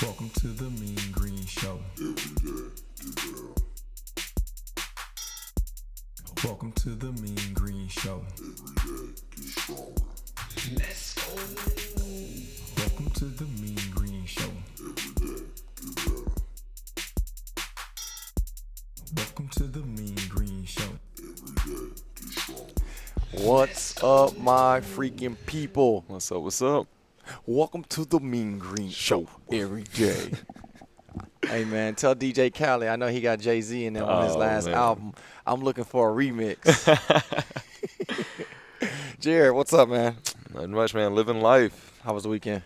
Welcome to the Mean Green Show. Every day, get down. Welcome to the Mean Green Show. Every day, get stronger. Let's go. Welcome to the Mean Green Show. Every day, get better. Welcome to the Mean Green Show. Every day, get stronger. What's up, my freaking people? What's up? What's up? Welcome to the Mean Green Show every day. Hey, man, tell DJ Khaled, I know he got Jay-Z in there on his last album. I'm looking for a remix. Jared, what's up, man? Nothing much, man. Living life. How was the weekend?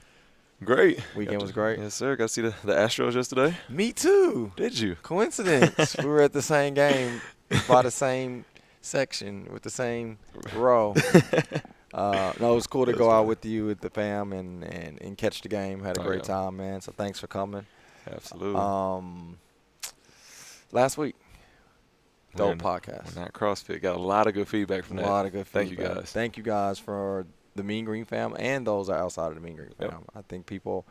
Great. Weekend was great? Yes, sir. Got to see the Astros yesterday. Me too. Did you? Coincidence. We were at the same game by the same section with the same row. No, it was cool to go out with you, with the fam, and catch the game. Had a great time, man. So thanks for coming. Absolutely. Last week, dope When podcast. that CrossFit got a lot of good feedback from that. A lot of good Thank feedback. you guys. Thank you guys for the Mean Green fam and those that are outside of the Mean Green fam. Yep. I think people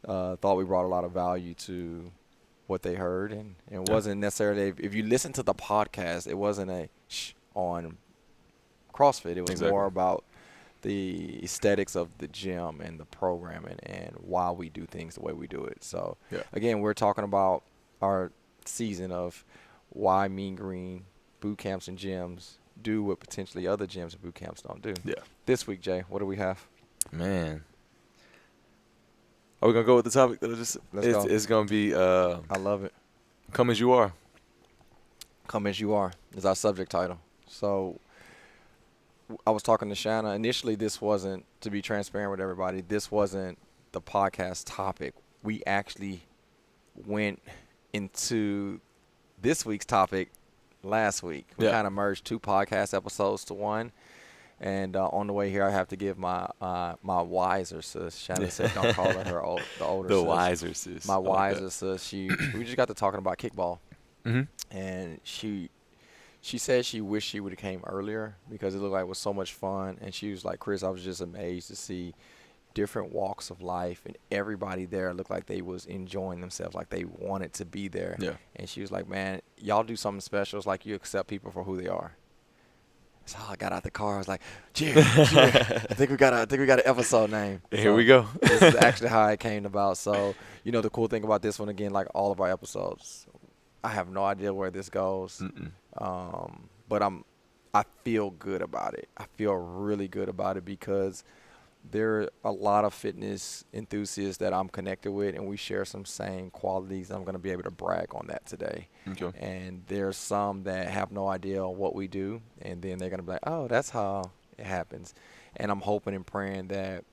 thought we brought a lot of value to what they heard, and it wasn't necessarily, if you listen to the podcast, it wasn't a on CrossFit. It was Exactly. more about the aesthetics of the gym and the programming and why we do things the way we do it. So, again, we're talking about our season of why Mean Green boot camps and gyms do what potentially other gyms and boot camps don't do. Yeah. This week, Jay, what do we have? Man. Are we going to go with the topic? Let's go. It's going to be I love it. Come As You Are. Come As You Are is our subject title. So I was talking to Shanna. Initially, this wasn't, to be transparent with everybody, this wasn't the podcast topic. We actually went into this week's topic last week. We kind of merged two podcast episodes to one. And on the way here, I have to give my wiser sis. Shanna said don't call her the older The sis. wiser sis. My wiser sis. We just got to talking about kickball. Mm-hmm. And she said she wished she would have came earlier because it looked like it was so much fun. And she was like, Chris, I was just amazed to see different walks of life, and everybody there looked like they was enjoying themselves, like they wanted to be there. Yeah. And she was like, man, y'all do something special. It's like you accept people for who they are. So I got out the car. I was like, Jared, I think we got an episode name. Here we go. This is actually how it came about. So, the cool thing about this one, again, like all of our episodes, I have no idea where this goes. But I feel good about it. I feel really good about it because there are a lot of fitness enthusiasts that I'm connected with, and we share some same qualities. I'm going to be able to brag on that today. Okay. And there's some that have no idea what we do, and then they're going to be like, oh, that's how it happens. And I'm hoping and praying that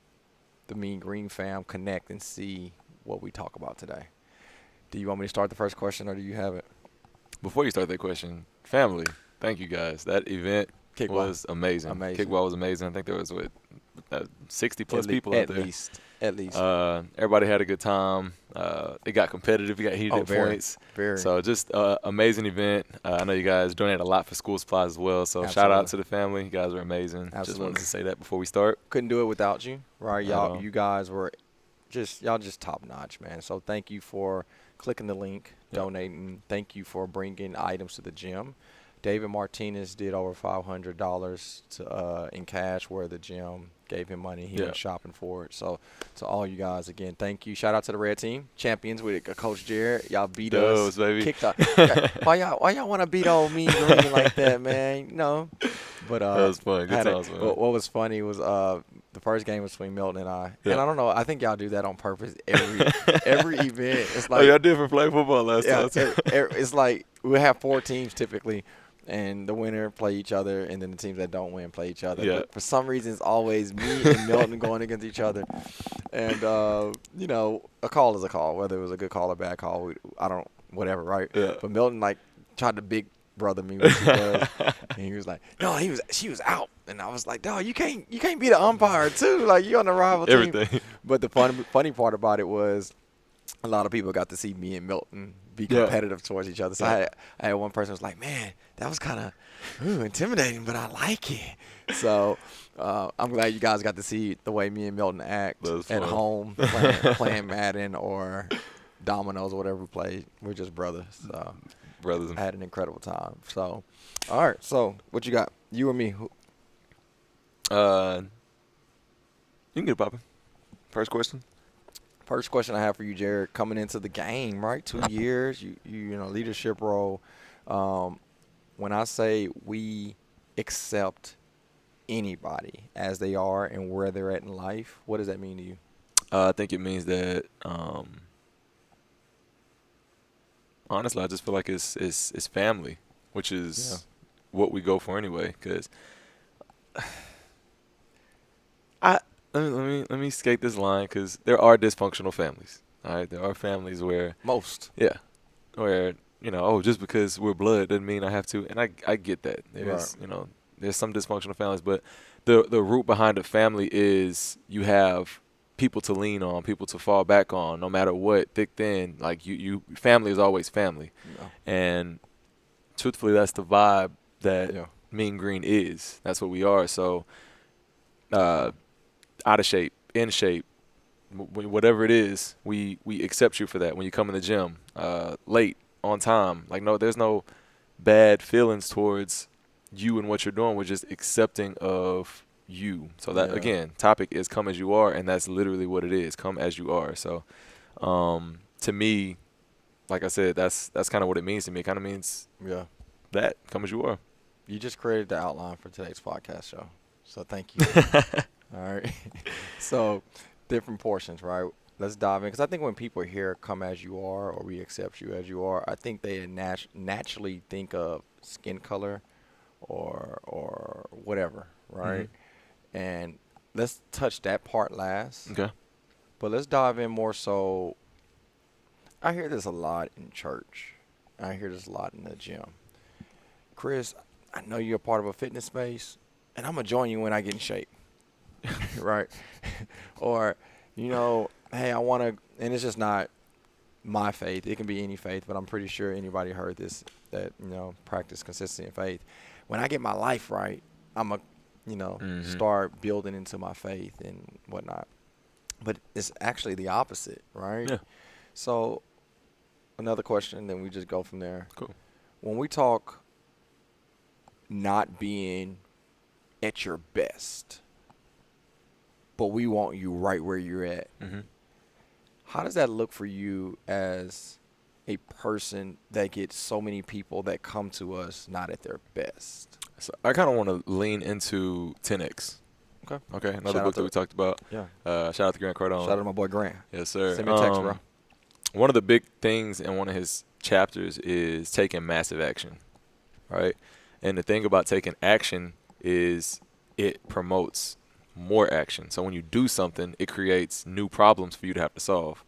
the Mean Green fam connect and see what we talk about today. Do you want me to start the first question, or do you have it? Before you start that question, family, thank you guys. That event was amazing. Kickball was amazing. I think there was 60-plus people out there. At least. Everybody had a good time. It got competitive. It got heated at points. Very. So just amazing event. I know you guys donate a lot for school supplies as well. So shout out to the family. You guys are amazing. Absolutely. Just wanted to say that before we start. Couldn't do it without you, right? You guys were y'all just top notch, man. So thank you for clicking the link, donating. Thank you for bringing items to the gym. David Martinez did over $500 in cash where the gym gave him money. He went shopping for it. So to all you guys, again, thank you. Shout out to the red team, champions with Coach Jared. Y'all beat us. Baby. Kicked out. Why y'all want to beat old Mean Green like that, man? But that was fun. Good times, man. What was funny was the first game was between Milton and I. And I don't know. I think y'all do that on purpose every event. It's like, y'all did for flag football last time. It's like we have 4 teams typically. And the winner play each other, and then the teams that don't win play each other. Yeah. But for some reason, it's always me and Milton going against each other. And, a call is a call, whether it was a good call or bad call. Whatever, right? Yeah. But Milton, tried to big brother me, which he does. And he was like, no, she was out. And I was like, dog, you can't be the umpire, too. Like, you're on the rival team. Everything. But the funny part about it was a lot of people got to see me and Milton be competitive towards each other. So I had one person was like, man, that was kind of intimidating, but I like it. So I'm glad you guys got to see the way me and Milton act at home playing Madden or dominoes or whatever we played. We're just brothers. So brothers. I had an incredible time. So, all right. So what you got? You or me? You can get it popping. First question. First question I have for you, Jared. Coming into the game, right? 2 years. You know, leadership role. When I say we accept anybody as they are and where they're at in life, what does that mean to you? I think it means that honestly, I just feel like it's family, which is what we go for anyway. Because let me skate this line, because there are dysfunctional families. All right, there are families where where just because we're blood doesn't mean I have to, and I get that. There's there's some dysfunctional families, but the root behind a family is you have people to lean on, people to fall back on, no matter what, thick, thin. Like you family is always family. And truthfully, that's the vibe that Mean Green is. That's what we are. So out of shape, in shape, whatever it is, we accept you for that. When you come in the gym, late, on time, like there's no bad feelings towards you and what you're doing. We're just accepting of you. So that again, topic is come as you are, and that's literally what it is. Come as you are. So to me, like I said, that's kind of what it means to me. It kind of means that come as you are. You just created the outline for today's podcast show, so thank you. All right. So different portions, right? Let's dive in, because I think when people hear come as you are or we accept you as you are, I think they naturally think of skin color or whatever, right? And let's touch that part last. Okay. But let's dive in more so. I hear this a lot in church. I hear this a lot in the gym. Chris, I know you're a part of a fitness space, and I'm going to join you when I get in shape. Right? Or, hey, I want to, and it's just not my faith. It can be any faith, but I'm pretty sure anybody heard this, that, practice consistency in faith. When I get my life right, I'm going to, start building into my faith and whatnot. But it's actually the opposite, right? Yeah. So another question, then we just go from there. Cool. When we talk not being at your best, but we want you right where you're at, how does that look for you as a person that gets so many people that come to us not at their best? So I kind of want to lean into 10X. Okay. Another book that we talked about. Yeah. Shout out to Grant Cardone. Shout out to my boy Grant. Yes, sir. Send me a text, bro. One of the big things in one of his chapters is taking massive action, right? And the thing about taking action is it promotes more action. So when you do something, it creates new problems for you to have to solve,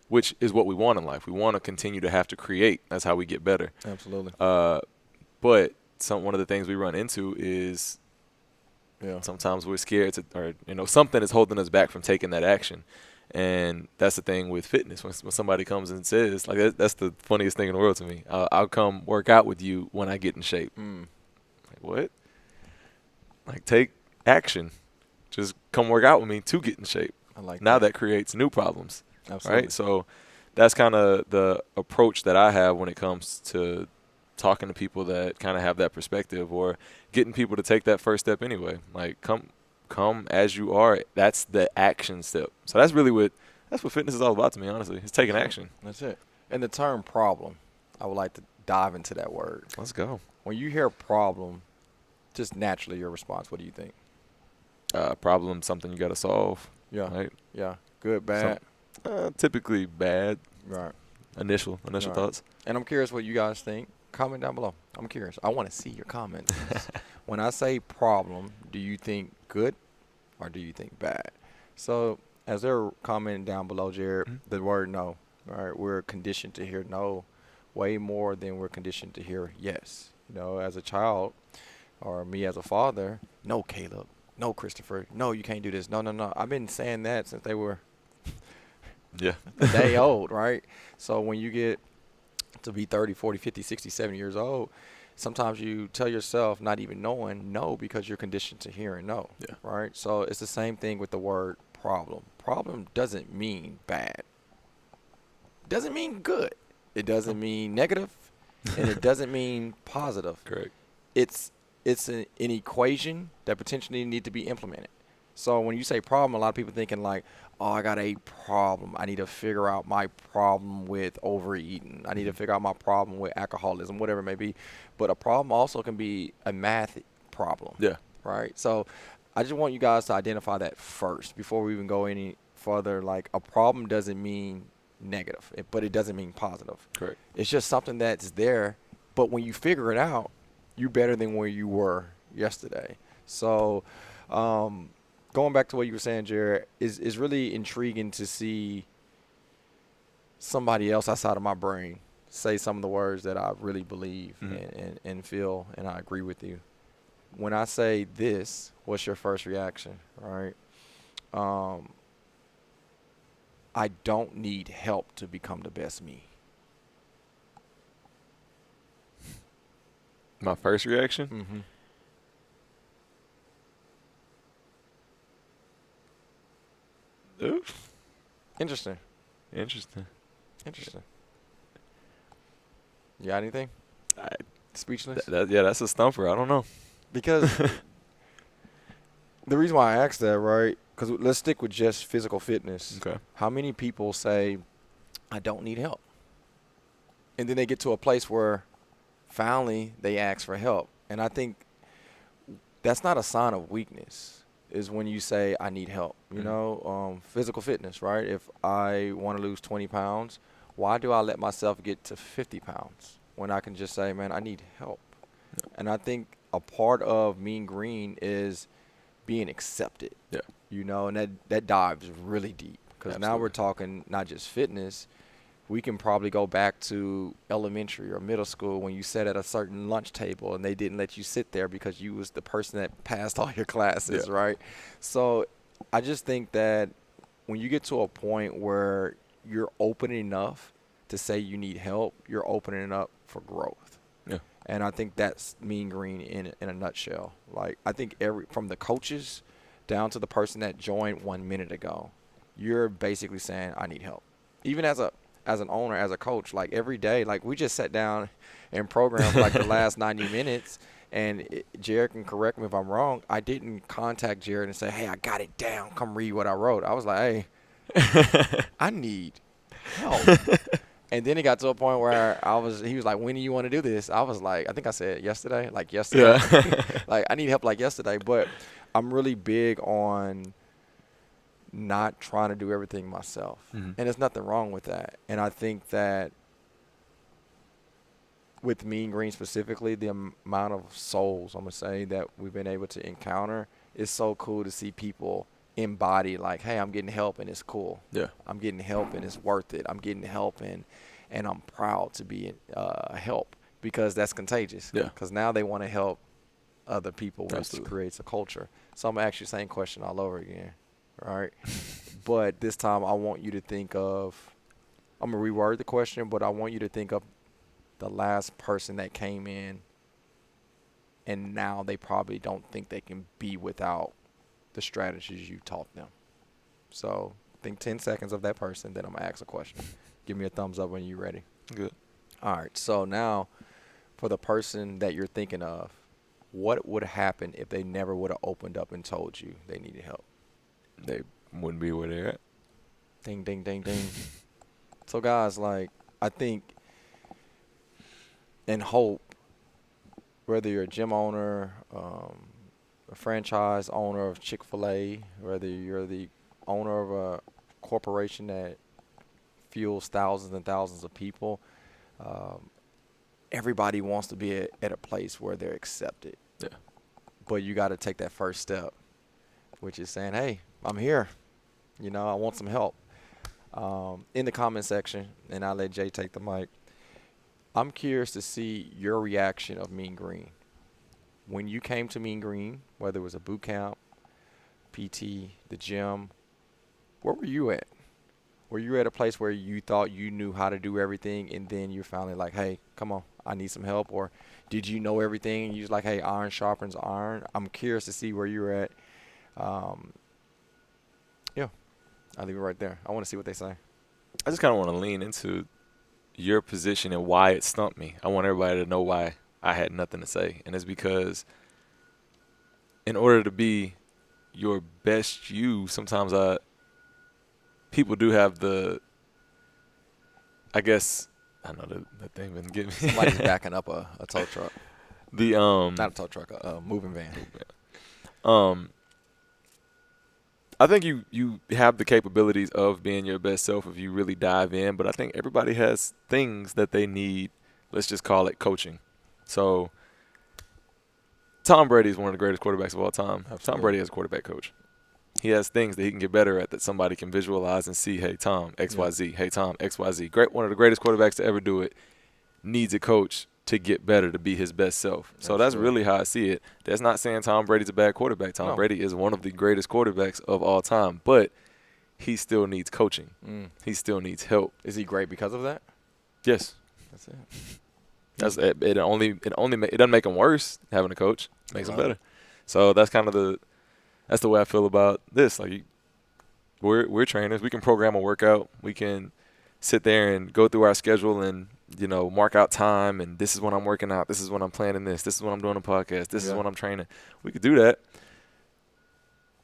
which is what we want in life. We want to continue to have to create. That's how we get better. Absolutely. But one of the things we run into is sometimes we're scared or something is holding us back from taking that action. And that's the thing with fitness. When somebody comes and says, like, that's the funniest thing in the world to me. I'll come work out with you when I get in shape. Like, what? Like, take action. Just come work out with me to get in shape. I like now that creates new problems. Absolutely. Right? So that's kind of the approach that I have when it comes to talking to people that kind of have that perspective, or getting people to take that first step anyway. Like, come as you are. That's the action step. So that's what fitness is all about to me, honestly. It's taking action. That's it. And the term problem, I would like to dive into that word. Let's go. When you hear problem, just naturally your response, what do you think? Problem, something you got to solve. Yeah. Right? Yeah. Good, bad? Typically bad. Right. Initial thoughts. And I'm curious what you guys think. Comment down below. I'm curious. I want to see your comments. When I say problem, do you think good or do you think bad? So as they're commenting down below, Jared, the word no. All right, we're conditioned to hear no way more than we're conditioned to hear yes. As a child, or me as a father, no, Caleb, no, Christopher, no, you can't do this. No. I've been saying that since they were a day old, right? So when you get to be 30, 40, 50, 60, 70 years old, sometimes you tell yourself, not even knowing, no, because you're conditioned to hearing no, right? So it's the same thing with the word problem. Problem doesn't mean bad. doesn't mean good. It doesn't mean negative, and it doesn't mean positive. Correct. It's an equation that potentially need to be implemented. So when you say problem, a lot of people thinking like, oh, I got a problem. I need to figure out my problem with overeating. I need to figure out my problem with alcoholism, whatever it may be. But a problem also can be a math problem. Yeah. Right? So I just want you guys to identify that first before we even go any further. Like, a problem doesn't mean negative, but it doesn't mean positive. Correct. It's just something that's there. But when you figure it out, you're better than where you were yesterday. So going back to what you were saying, Jared, is really intriguing to see somebody else outside of my brain say some of the words that I really believe and feel, and I agree with you. When I say this, what's your first reaction, right? I don't need help to become the best me. My first reaction? Mm-hmm. Oof. Interesting. Interesting. You got anything? Speechless? Yeah, that's a stumper. I don't know. Because the reason why I asked that, right, because let's stick with just physical fitness. Okay. How many people say, I don't need help? And then they get to a place where finally they ask for help. And I think that's not a sign of weakness, is when you say, I need help. You know, physical fitness, right? If I want to lose 20 pounds, why do I let myself get to 50 pounds when I can just say, man, I need help? Yeah. And I think a part of Mean Green is being accepted. Yeah. You know, and that dives really deep, because now we're talking not just fitness. We can probably go back to elementary or middle school when you sat at a certain lunch table and they didn't let you sit there because you was the person that passed all your classes, right? So I just think that when you get to a point where you're open enough to say you need help, you're opening up for growth. Yeah. And I think that's Mean Green in a nutshell. Like, I think from the coaches down to the person that joined 1 minute ago, you're basically saying, I need help. Even as an owner, as a coach, like every day, like we just sat down and programmed for like the last 90 minutes. And Jared can correct me if I'm wrong. I didn't contact Jared and say, hey, I got it down. Come read what I wrote. I was like, hey, I need help. And then it got to a point where he was like, when do you want to do this? I was like, I think I said yesterday. Yeah. Like, I need help like yesterday. But I'm really big on not trying to do everything myself. And there's nothing wrong with that. And I think that with Mean Green specifically, the amount of souls, I'm going to say, that we've been able to encounter is so cool to see people embody, like, hey, I'm getting help and it's cool. Yeah. I'm getting help and it's worth it. I'm getting help and I'm proud to be help, because that's contagious. Yeah. Because now they want to help other people, which creates a culture. So I'm actually saying question all over again. Right. But this time I want you to think of, I'm going to reword the question, but I want you to think of the last person that came in and now they probably don't think they can be without the strategies you taught them. So think 10 seconds of that person, then I'm going to ask a question. Give me a thumbs up when you're ready. Good. All right. So now for the person that you're thinking of, what would happen if they never would have opened up and told you they needed help? They wouldn't be where they're at. Ding, ding, ding, ding. So, guys, like, I think and hope, whether you're a gym owner, a franchise owner of Chick-fil-A, whether you're the owner of a corporation that fuels thousands and thousands of people, everybody wants to be at a place where they're accepted. Yeah. But you got to take that first step, which is saying, hey, I'm here. You know, I want some help. In the comment section, and I'll let Jay take the mic, I'm curious to see your reaction of Mean Green. When you came to Mean Green, whether it was a boot camp, PT, the gym, where were you at? Were you at a place where you thought you knew how to do everything, and then you're finally like, hey, come on, I need some help? Or did you know everything and you're just like, hey, iron sharpens iron? I'm curious to see where you're at. Yeah, I'll leave it right there. I want to see what they say. I just kind of want to lean into your position and why it stumped me. I want everybody to know why I had nothing to say. And it's because in order to be your best you, sometimes people do have I guess, I know that thing been getting me. Somebody's backing up a tow truck. Not a tow truck, a moving van. I think you have the capabilities of being your best self if you really dive in, but I think everybody has things that they need. Let's just call it coaching. So Tom Brady is one of the greatest quarterbacks of all time. Absolutely. Tom Brady has a quarterback coach. He has things that he can get better at that somebody can visualize and see, hey, Tom, XYZ. Yeah. Hey, Tom, XYZ. One of the greatest quarterbacks to ever do it needs a coach to get better, to be his best self. So that's really how I see it. That's not saying Tom Brady's a bad quarterback. Tom Brady is one of the greatest quarterbacks of all time, but he still needs coaching. He still needs help. Is he great because of that? Yes. That's it. It doesn't make him worse having a coach. It makes him better. So that's kind of that's the way I feel about this. Like, we're trainers. We can program a workout. We can sit there and go through our schedule and, mark out time, and this is when I'm working out. This is when I'm planning this. This is when I'm doing a podcast. This is when I'm training. We could do that.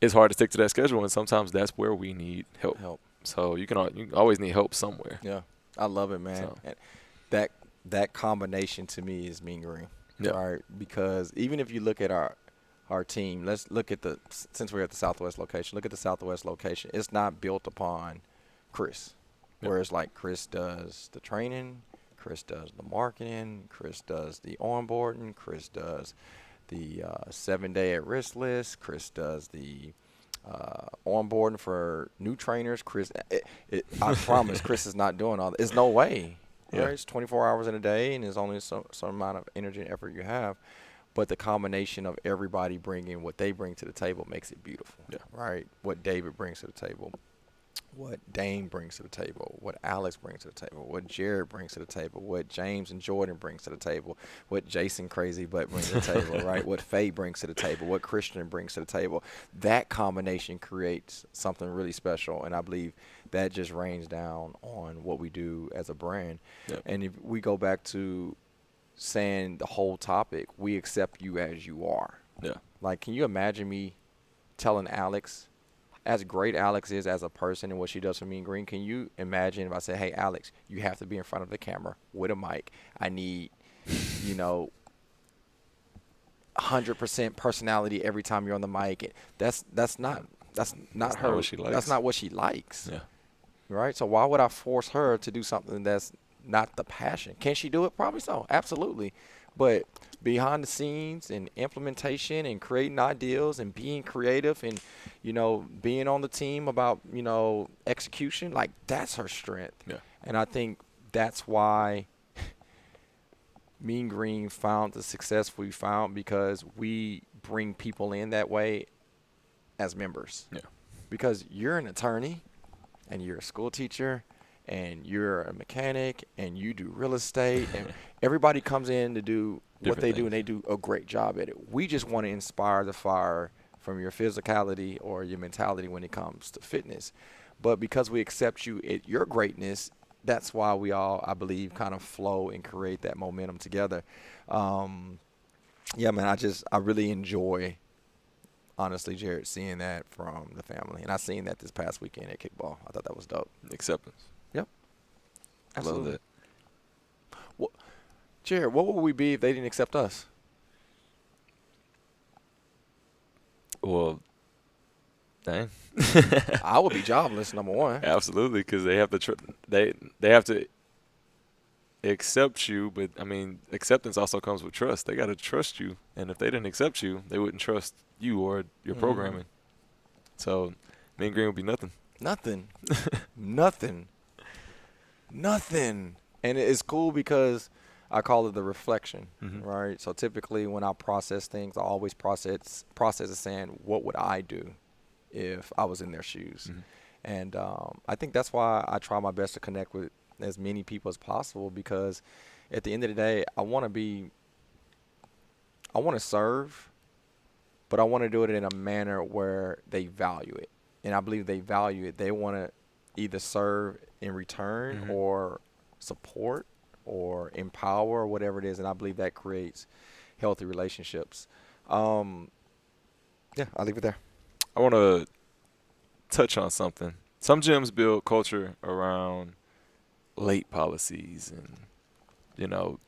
It's hard to stick to that schedule, and sometimes that's where we need help. So you always need help somewhere. Yeah, I love it, man. So. And that combination to me is Mean Green. Yeah. Right? Because even if you look at our team, let's look at since we're at the Southwest location, look at the Southwest location. It's not built upon Chris. Yep. Whereas like Chris does the training, Chris does the marketing, Chris does the onboarding, Chris does the 7-day at risk list, Chris does the onboarding for new trainers. Chris, I promise, Chris is not doing all that. There's no way. Yeah. Right? It's 24 hours in a day, and there's only some amount of energy and effort you have. But the combination of everybody bringing what they bring to the table makes it beautiful. Yeah. Right? What David brings to the table, what Dane brings to the table, what Alex brings to the table, what Jared brings to the table, what James and Jordan brings to the table, what Jason Crazy Butt brings to the table, right? What Faye brings to the table, what Christian brings to the table. That combination creates something really special, and I believe that just rains down on what we do as a brand. Yep. And if we go back to saying the whole topic, we accept you as you are. Yeah. Like, can you imagine me telling Alex, as great Alex is as a person and what she does for Mean Green, can you imagine if I say, hey, Alex, you have to be in front of the camera with a mic. I need, 100% personality every time you're on the mic. That's not her. What she likes. That's not what she likes. Yeah. Right? So why would I force her to do something that's not the passion? Can she do it? Probably so. Absolutely. But behind the scenes and implementation and creating ideas and being creative and, being on the team about, execution, like that's her strength. Yeah. And I think that's why Mean Green found the success we found, because we bring people in that way as members. Yeah. Because you're an attorney and you're a school teacher and you're a mechanic and you do real estate, and everybody comes in to do what they do, and they do a great job at it. We just want to inspire the fire from your physicality or your mentality when it comes to fitness. But because we accept you at your greatness, that's why we all, I believe, kind of flow and create that momentum together. Yeah, man, I really enjoy, honestly, Jared, seeing that from the family. And I seen that this past weekend at kickball. I thought that was dope. Acceptance. Yep. Absolutely. Love that. Well, Jared, what would we be if they didn't accept us? Well, dang. I would be jobless, number one. Absolutely, because they have to they have to accept you, but I mean, acceptance also comes with trust. They got to trust you, and if they didn't accept you, they wouldn't trust you or your programming. So, Mean Green would be nothing. Nothing. Nothing. And it's cool because I call it the reflection, right? So typically when I process things, I always process it saying, what would I do if I was in their shoes? And I think that's why I try my best to connect with as many people as possible, because at the end of the day, I want to serve, but I want to do it in a manner where they value it. And I believe they value it. They want to either serve in return or support or empower or whatever it is, and I believe that creates healthy relationships. Yeah, I'll leave it there. I want to touch on something. Some gyms build culture around late policies and, you know,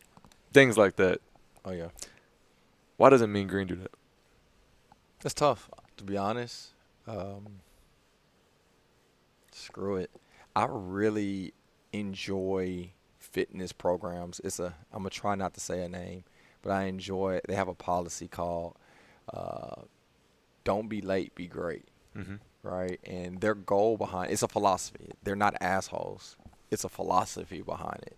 things like that. Oh, yeah. Why doesn't Mean Green do that? It's tough, to be honest. Screw it. I really enjoy fitness programs. I'm gonna try not to say a name, but I enjoy it. They have a policy called "Don't be late, be great." Right? And their goal behind it's a philosophy. They're not assholes. It's a philosophy behind it.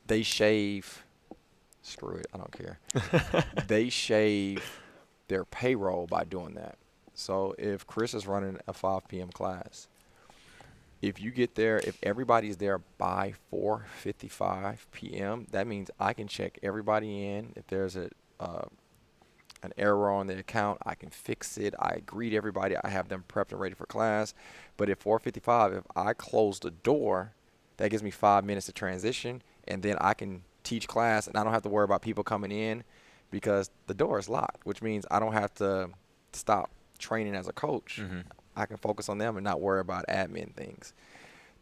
They shave. Screw it. I don't care. They shave their payroll by doing that. So if Chris is running a 5 p.m. class, if you get there, if everybody's there by 4:55 p.m., that means I can check everybody in. If there's an error on the account, I can fix it. I greet everybody. I have them prepped and ready for class. But at 4:55, if I close the door, that gives me 5 minutes to transition, and then I can teach class, and I don't have to worry about people coming in because the door is locked, which means I don't have to stop training as a coach. I can focus on them and not worry about admin things.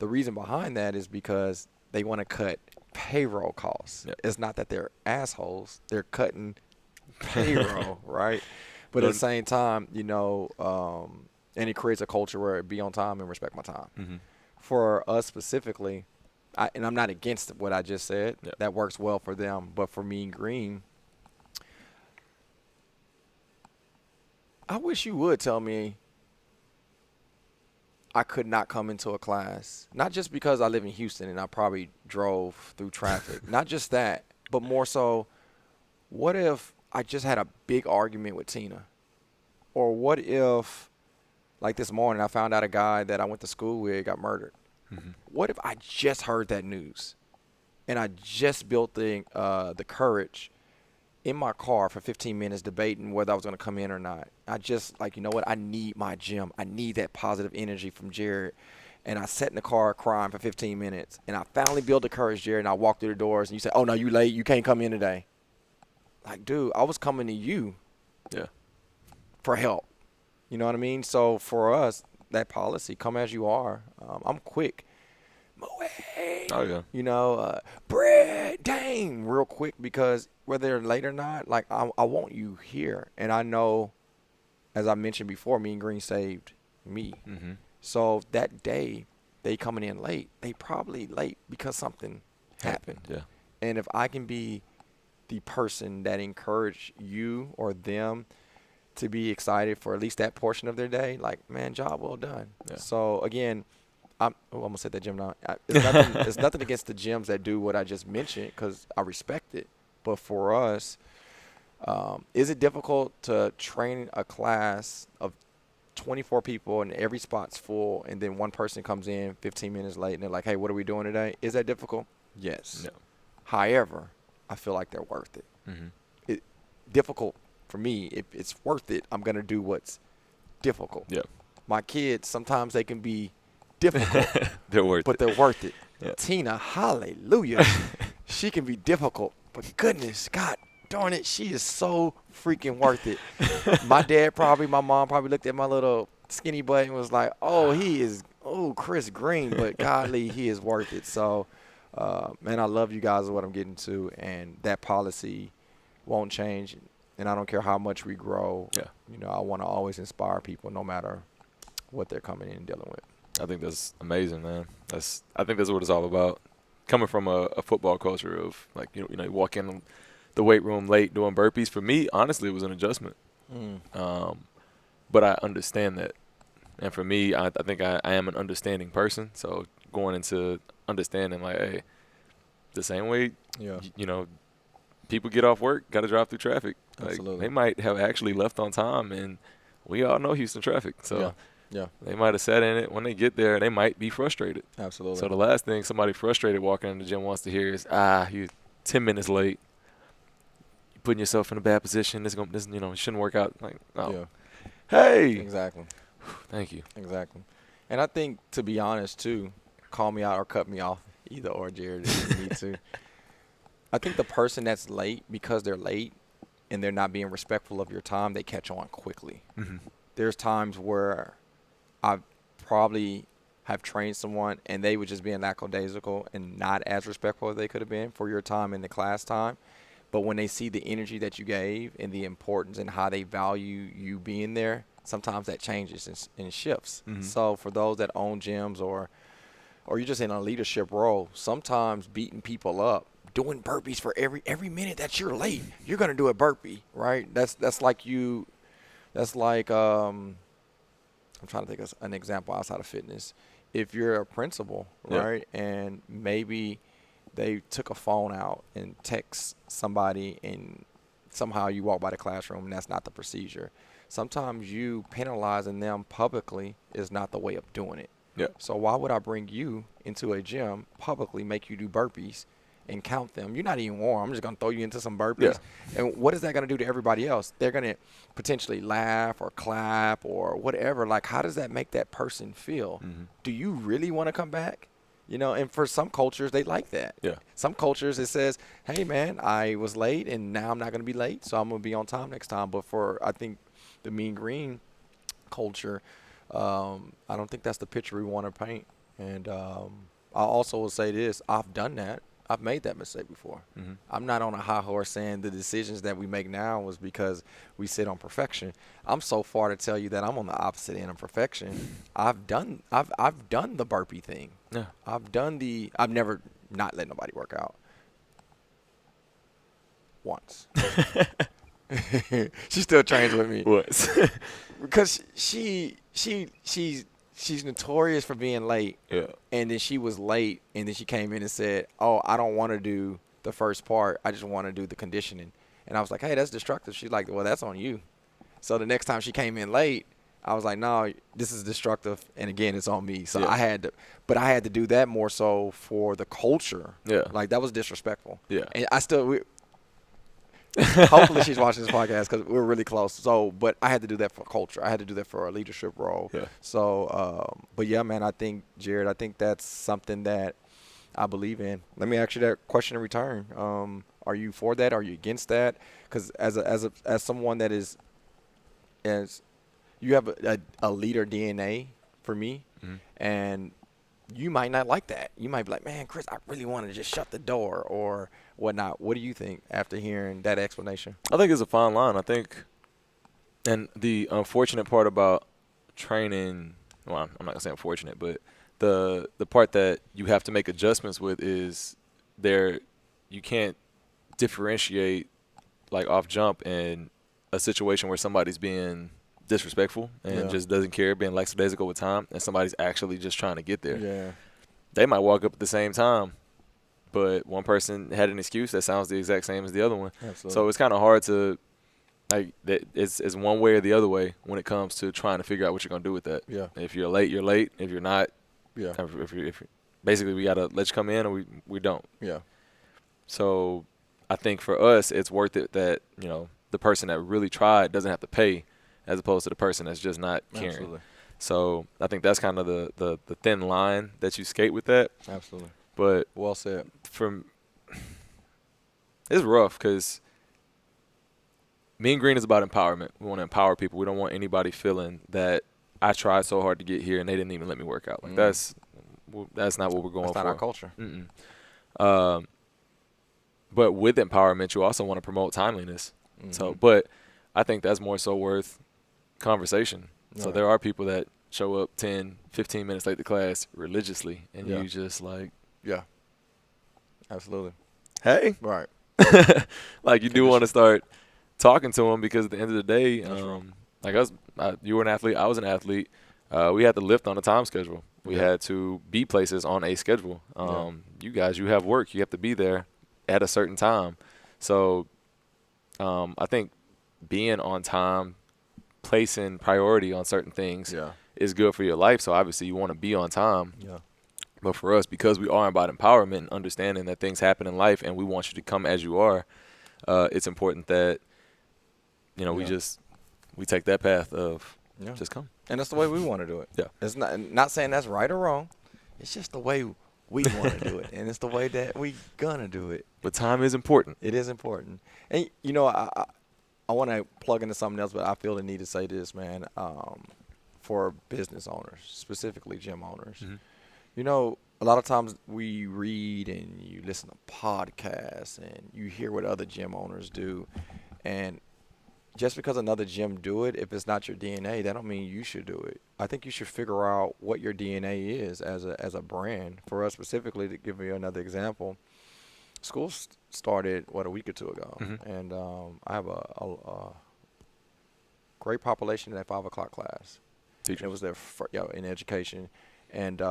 The reason behind that is because they want to cut payroll costs. Yep. It's not that they're assholes. They're cutting payroll, right? But at the same time, you know, and it creates a culture where it be on time and respect my time. For us specifically, and I'm not against what I just said. Yep. That works well for them. But for Mean Green, I wish you would tell me I could not come into a class, not just because I live in Houston and I probably drove through traffic, not just that, but more so, what if I just had a big argument with Tina? Or what if, like this morning, I found out a guy that I went to school with got murdered? What if I just heard that news and I just built the courage in my car for 15 minutes debating whether I was going to come in or not? I just, like, you know what? I need my gym. I need that positive energy from Jared. And I sat in the car crying for 15 minutes. And I finally built the courage, Jared, and I walked through the doors. And you said, oh, no, you late. You can't come in today. Like, dude, I was coming to you for help. You know what I mean? So for us, that policy, come as you are. I'm quick. Oh, yeah. You know, Brad, dang, real quick, because whether they're late or not, like, I want you here. And I know, as I mentioned before, Mean Green saved me. So that day, they coming in late, they probably late because something happened. Yeah. And if I can be the person that encourage you or them to be excited for at least that portion of their day, like, man, job well done. Yeah. So, again, I'm going to set that gym down. It's nothing against the gyms that do what I just mentioned because I respect it. But for us, is it difficult to train a class of 24 people and every spot's full and then one person comes in 15 minutes late and they're like, hey, what are we doing today? Is that difficult? Yes. No. However, I feel like they're worth it. Difficult for me. If it's worth it, I'm going to do what's difficult. Yeah. My kids, sometimes they can be difficult. They're worth but it. They're worth it. Yeah. Tina, hallelujah. She can be difficult, but goodness, God darn it, she is so freaking worth it. My mom probably looked at my little skinny butt and was like, Chris Green, but godly, he is worth it. So, man, I love you guys is what I'm getting to, and that policy won't change. And I don't care how much we grow. Yeah. You know, I want to always inspire people no matter what they're coming in and dealing with. I think that's amazing, man. I think that's what it's all about. Coming from a football culture of, like, you know, you walk in the weight room late doing burpees. For me, honestly, it was an adjustment. But I understand that. And for me, I think I am an understanding person. So going into understanding, like, hey, the same way, you know, people get off work, got to drive through traffic. Like, they might have actually left on time, and we all know Houston traffic. So they might have sat in it. When they get there, they might be frustrated. Absolutely. So the last thing somebody frustrated walking in the gym wants to hear is, you're 10 minutes late. You're putting yourself in a bad position. This shouldn't work out. Like, oh. Yeah. Hey. Exactly. Thank you. Exactly. And I think, to be honest, too, call me out or cut me off, either or, Jared, if you need to. I think the person that's late, because they're late and they're not being respectful of your time, they catch on quickly. Mm-hmm. There's times where I probably have trained someone and they were just being lackadaisical and not as respectful as they could have been for your time in the class time. But when they see the energy that you gave and the importance and how they value you being there, sometimes that changes and shifts. Mm-hmm. So for those that own gyms or you're just in a leadership role, sometimes beating people up, doing burpees for every minute that you're late, you're going to do a burpee, right? That's like I'm trying to think of an example outside of fitness. If you're a principal, right, and maybe they took a phone out and text somebody and somehow you walk by the classroom and that's not the procedure. Sometimes you penalizing them publicly is not the way of doing it. Yeah. So why would I bring you into a gym, publicly make you do burpees and count them? You're not even warm. I'm just going to throw you into some burpees. Yeah. And what is that going to do to everybody else? They're going to potentially laugh or clap or whatever. Like, how does that make that person feel? Mm-hmm. Do you really want to come back? You know, and for some cultures, they like that. Yeah. Some cultures, it says, hey, man, I was late, and now I'm not going to be late, so I'm going to be on time next time. But for, I think, the Mean Green culture, I don't think that's the picture we want to paint. And I also will say this. I've done that. I've made that mistake before. Mm-hmm. I'm not on a high horse saying the decisions that we make now was because we sit on perfection. I'm so far to tell you that I'm on the opposite end of perfection. I've done the burpee thing. Yeah. I've never not let nobody work out. Once. She still trains with me. What? Because she's notorious for being late. Yeah. And then she was late, and then she came in and said, oh, I don't want to do the first part. I just want to do the conditioning. And I was like, hey, that's destructive. She's like, well, that's on you. So the next time she came in late, I was like, no, this is destructive. And again, it's on me. So I had to do that more so for the culture. Yeah. Like, that was disrespectful. Yeah. And hopefully she's watching this podcast because we're really close. So, but I had to do that for culture. I had to do that for a leadership role. Yeah. So, but yeah, man, I think, Jared, that's something that I believe in. Let me ask you that question in return. Are you for that? Are you against that? Because as someone that is, as you have a leader DNA for me, mm-hmm. and you might not like that. You might be like, man, Chris, I really want to just shut the door or whatnot. What do you think after hearing that explanation? I think it's a fine line. I think, and the unfortunate part about training, well, I'm not going to say unfortunate, but the part that you have to make adjustments with is you can't differentiate like off jump in a situation where somebody's being disrespectful and just doesn't care, being lackadaisical with time, and somebody's actually just trying to get there. Yeah. They might walk up at the same time, but one person had an excuse that sounds the exact same as the other one. Absolutely. So it's kind of hard to, like, it's one way or the other way when it comes to trying to figure out what you're going to do with that. Yeah. If you're late, you're late. If you're not, if you're basically we got to let you come in or we don't. Yeah. So I think for us, it's worth it that, the person that really tried doesn't have to pay as opposed to the person that's just not caring. Absolutely. So I think that's kind of the thin line that you skate with that. Absolutely. But well said. It's rough because Mean Green is about empowerment. We want to empower people. We don't want anybody feeling that I tried so hard to get here and they didn't even let me work out. Like that's not what we're going for. That's not our culture. But with empowerment, you also want to promote timeliness. Mm-hmm. So, but I think that's more so worth conversation. All so there are people that show up 10, 15 minutes late to class religiously, and you just like, yeah, absolutely. Hey, right. Like you do want to start talking to them because at the end of the day, like us, you were an athlete, I was an athlete. We had to lift on a time schedule. We had to be places on a schedule. You guys, you have work. You have to be there at a certain time. So I think being on time, placing priority on certain things is good for your life. So obviously you want to be on time. Yeah. But for us, because we are about empowerment and understanding that things happen in life and we want you to come as you are, it's important that, we take that path of just come. And that's the way we want to do it. Yeah. It's not saying that's right or wrong. It's just the way we want to do it, and it's the way that we gonna do it. But time is important. It is important. And I want to plug into something else, but I feel the need to say this, man. For business owners, specifically gym owners, a lot of times we read and you listen to podcasts and you hear what other gym owners do, and just because another gym do it, if it's not your DNA, that don't mean you should do it. I think you should figure out what your DNA is as a brand. For us specifically, to give you another example, school started a week or two ago, and I have a great population in that 5 o'clock class. Teachers. It was their in education, and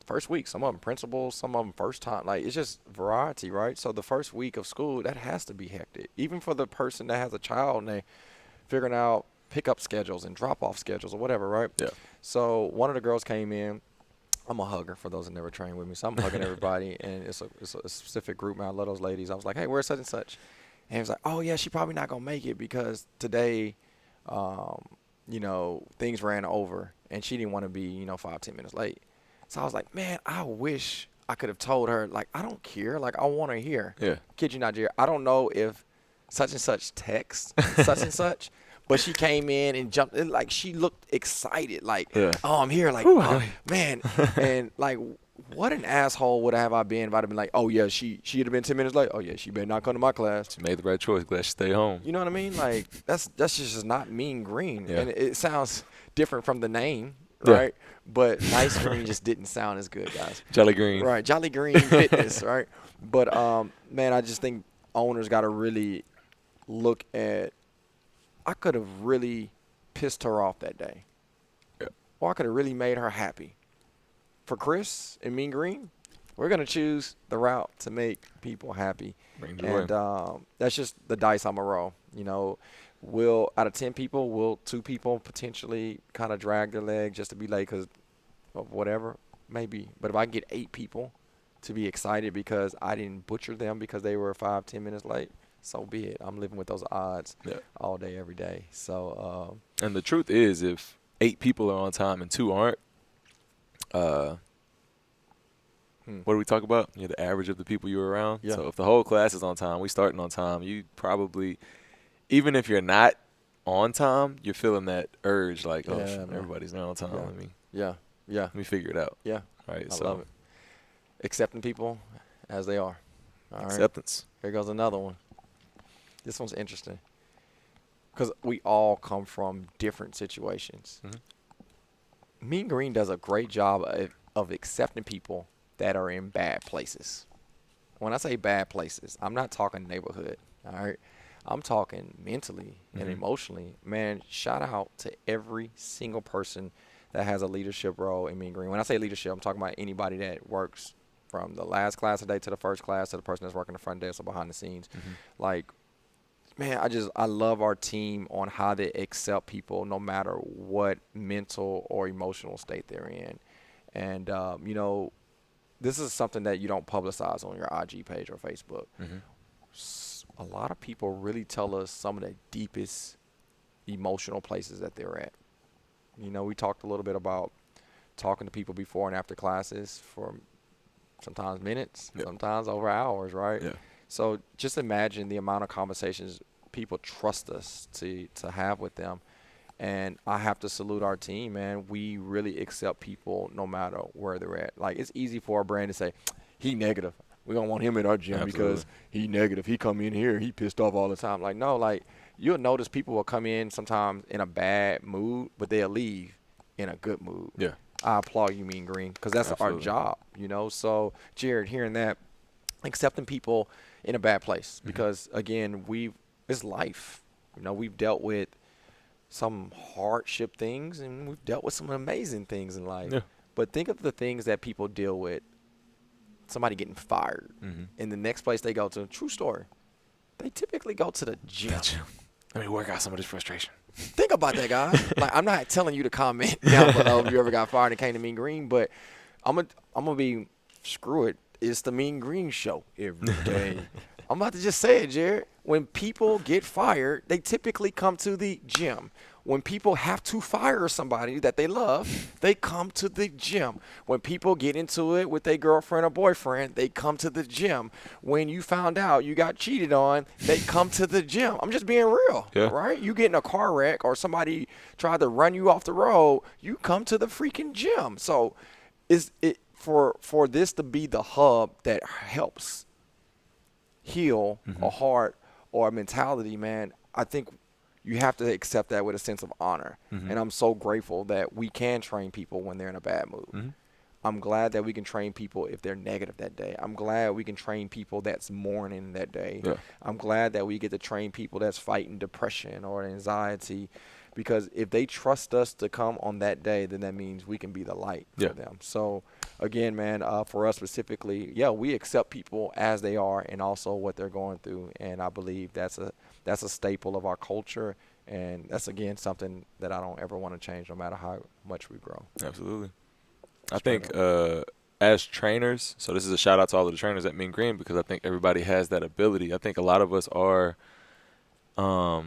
first week, some of them principals, some of them first time. Like, it's just variety, right? So the first week of school, that has to be hectic. Even for the person that has a child and they figuring out pickup schedules and drop-off schedules or whatever, right? Yeah. So one of the girls came in. I'm a hugger for those that never trained with me. So I'm hugging everybody, and it's a specific group, man. I love those ladies. I was like, hey, where's such and such? And he was like, oh, yeah, she probably not going to make it because today, things ran over, and she didn't want to be, 5-10 minutes late. So I was like, man, I wish I could have told her, like, I don't care. Like, I want her here. Yeah. Kid you not, Jared. I don't know if such and such text such and such, but she came in and jumped. Like, she looked excited. Like, oh, I'm here. Like, oh, man. And, like, what an asshole would have I been if I'd have been like, oh, yeah, she'd have been 10 minutes late. Oh, yeah, she better not come to my class. She made the right choice. Glad she stayed home. You know what I mean? Like, that's just not Mean Green. Yeah. And it sounds different from the name, right? Yeah. But Nice Green just didn't sound as good, guys. Jolly Green. Right, Jolly Green Fitness, right? But, man, I just think owners got to really look at, I could have really pissed her off that day. Yeah. Or I could have really made her happy. For Chris and Mean Green, we're going to choose the route to make people happy. Bring joy. And that's just the dice I'm going to roll. Out of 10 people, will 2 people potentially kind of drag their leg just to be late because of whatever? Maybe. But if I can get 8 people to be excited because I didn't butcher them because they were 5-10 minutes late, so be it. I'm living with those odds all day, every day. So. And the truth is, if 8 people are on time and 2 aren't, what do we talk about? The average of the people you're around. Yeah. So if the whole class is on time, we starting on time, you probably, even if you're not on time, you're feeling that urge like, everybody's not on time. Yeah. Let me figure it out. Yeah. Right. I love it. Accepting people as they are. All Acceptance. Right. Here goes another one. This one's interesting because we all come from different situations. Mean Green does a great job of accepting people that are in bad places. When I say bad places, I'm not talking neighborhood, all right? I'm talking mentally and emotionally. Man, shout out to every single person that has a leadership role in Mean Green. When I say leadership, I'm talking about anybody that works from the last class of the day to the first class to the person that's working the front desk or behind the scenes. Like, man, I love our team on how they accept people no matter what mental or emotional state they're in. And, this is something that you don't publicize on your IG page or Facebook. A lot of people really tell us some of the deepest emotional places that they're at. We talked a little bit about talking to people before and after classes for sometimes minutes, sometimes over hours, right? Yeah. So just imagine the amount of conversations people trust us to have with them. And I have to salute our team, man. We really accept people no matter where they're at. Like, it's easy for a brand to say, he negative. We don't want him at our gym because he negative. He come in here, he pissed off all the time. Like, no, like, you'll notice people will come in sometimes in a bad mood, but they'll leave in a good mood. Yeah. I applaud you, Mean Green, because that's our job, So, Jared, hearing that, accepting people in a bad place because, again, it's life. We've dealt with some hardship things and we've dealt with some amazing things in life. Yeah. But think of the things that people deal with. Somebody getting fired. And the next place they go to, true story, they typically go to the gym. Let me work out some of this frustration. Think about that, guys. Like, I'm not telling you to comment down below if you ever got fired and came to Mean Green, but I'm gonna be, screw it. It's the Mean Green show every day. I'm about to just say it, Jared. When people get fired, they typically come to the gym. When people have to fire somebody that they love, they come to the gym. When people get into it with their girlfriend or boyfriend, they come to the gym. When you found out you got cheated on, they come to the gym. I'm just being real, right? You get in a car wreck or somebody tried to run you off the road, you come to the freaking gym. So is it for this to be the hub that helps heal a heart or a mentality, man, I think you have to accept that with a sense of honor. And I'm so grateful that we can train people when they're in a bad mood. I'm glad that we can train people if they're negative that day. I'm glad we can train people that's mourning that day. I'm glad that we get to train people that's fighting depression or anxiety, because if they trust us to come on that day, then that means we can be the light for them. So again, man, for us specifically, we accept people as they are and also what they're going through. And I believe that's a staple of our culture. And that's, again, something that I don't ever want to change no matter how much we grow. Absolutely. I think as trainers, so this is a shout out to all of the trainers at Mean Green, because I think everybody has that ability. I think a lot of us are, I'll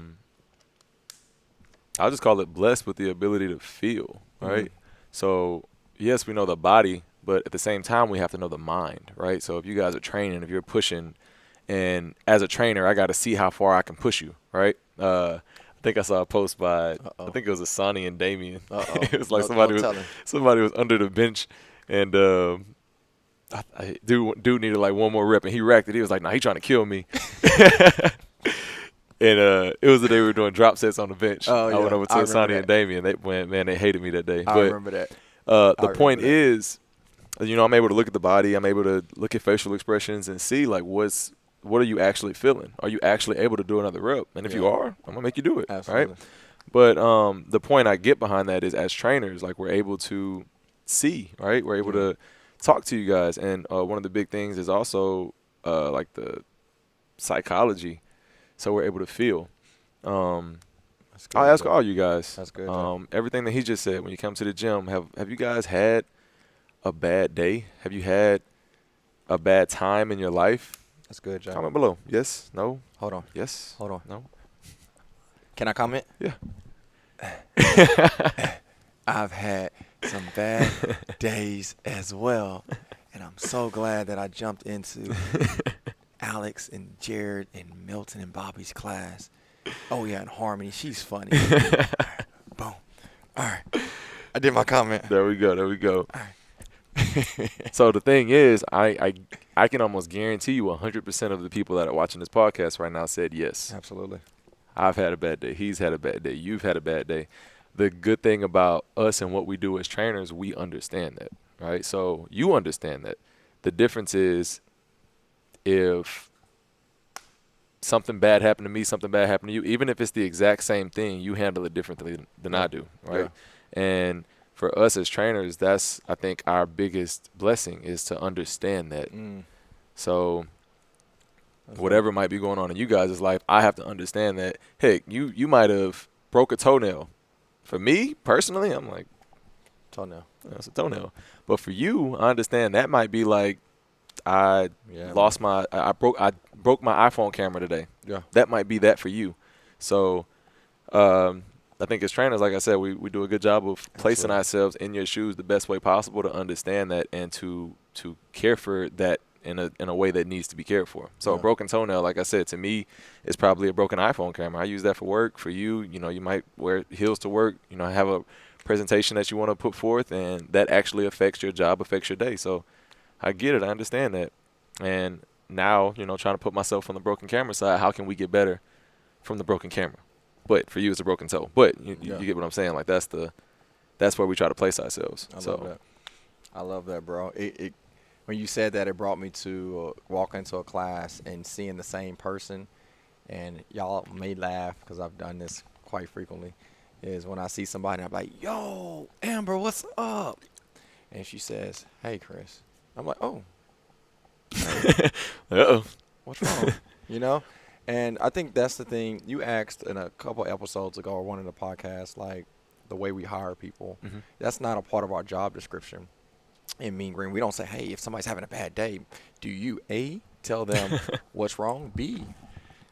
just call it blessed with the ability to feel, right? So, yes, we know the body, but at the same time, we have to know the mind, right? So if you guys are training, if you're pushing, and as a trainer, I got to see how far I can push you, right? I think I saw a post by, I think it was Asani and Damien. It was like somebody was under the bench, and dude needed like one more rep, and he racked it. He was like, "Nah, he trying to kill me." And it was the day we were doing drop sets on the bench. I went over to Asani and Damien. They hated me that day. I remember that. The point is, I'm able to look at the body. I'm able to look at facial expressions and see, like, what are you actually feeling? Are you actually able to do another rep? And if you are, I'm going to make you do it. Absolutely. Right? But the point I get behind that is, as trainers, like, we're able to see, right? We're able to talk to you guys. And one of the big things is also, like, the psychology. So we're able to feel. I'll ask all you guys. That's good. Everything that he just said, when you come to the gym, have you guys had a bad day? Have you had a bad time in your life? That's good, John. Comment below. Yes, no. Hold on. Yes. Hold on. No. Can I comment? Yeah. I've had some bad days as well, and I'm so glad that I jumped into Alex and Jared and Milton and Bobby's class. Oh, yeah, and Harmony. She's funny. All right. Boom. All right. I did my comment. There we go. All right. So the thing is, I can almost guarantee you 100% of the people that are watching this podcast right now said yes. Absolutely. I've had a bad day. He's had a bad day. You've had a bad day. The good thing about us and what we do as trainers, we understand that, right? So you understand that. The difference is, if something bad happened to me, something bad happened to you, even if it's the exact same thing, you handle it differently than I do, right? Yeah. And for us as trainers, that's, I think, our biggest blessing, is to understand that. So whatever might be going on in you guys' life, I have to understand that, heck, you might have broke a toenail. For me, personally, I'm like, toenail. That's a toenail. But for you, I understand that might be like, I broke my iPhone camera today. Yeah. That might be that for you. So I think as trainers, like I said, we do a good job of placing ourselves in your shoes the best way possible to understand that and to care for that in a way that needs to be cared for. So a broken toenail, like I said, to me, is probably a broken iPhone camera. I use that for work. For you, you might wear heels to work, have a presentation that you want to put forth, and that actually affects your job, affects your day. So I get it. I understand that. And now, trying to put myself on the broken camera side, how can we get better from the broken camera? But for you, it's a broken toe. But you get what I'm saying? Like, that's where we try to place ourselves. I love that, bro. When you said that, it brought me to walk into a class and seeing the same person, and y'all may laugh because I've done this quite frequently, is when I see somebody, I'm like, yo, Amber, what's up? And she says, hey, Chris. I'm like, oh. Uh-oh. What's wrong? And I think that's the thing. You asked in a couple episodes ago, or one of the podcasts, like, the way we hire people. Mm-hmm. That's not a part of our job description in Mean Green. We don't say, hey, if somebody's having a bad day, do you, A, tell them what's wrong, B,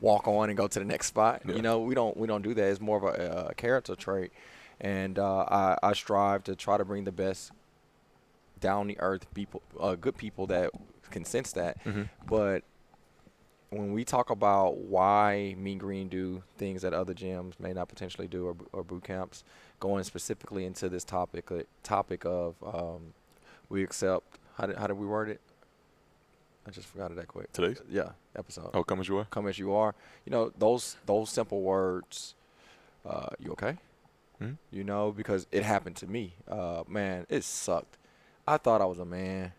walk on and go to the next spot. Yeah. You know, we don't do that. It's more of a character trait, and I strive to try to bring the best down the earth people, good people that can sense that. Mm-hmm. But when we talk about why Mean Green do things that other gyms may not potentially do, or boot camps, going specifically into this topic of we accept. How did we word it? I just forgot it that quick. Today's? Yeah, episode. Oh, come as you are. Come as you are. You know, those simple words. You okay? Hmm? You know, because it happened to me. Man, it sucked. I thought I was a man.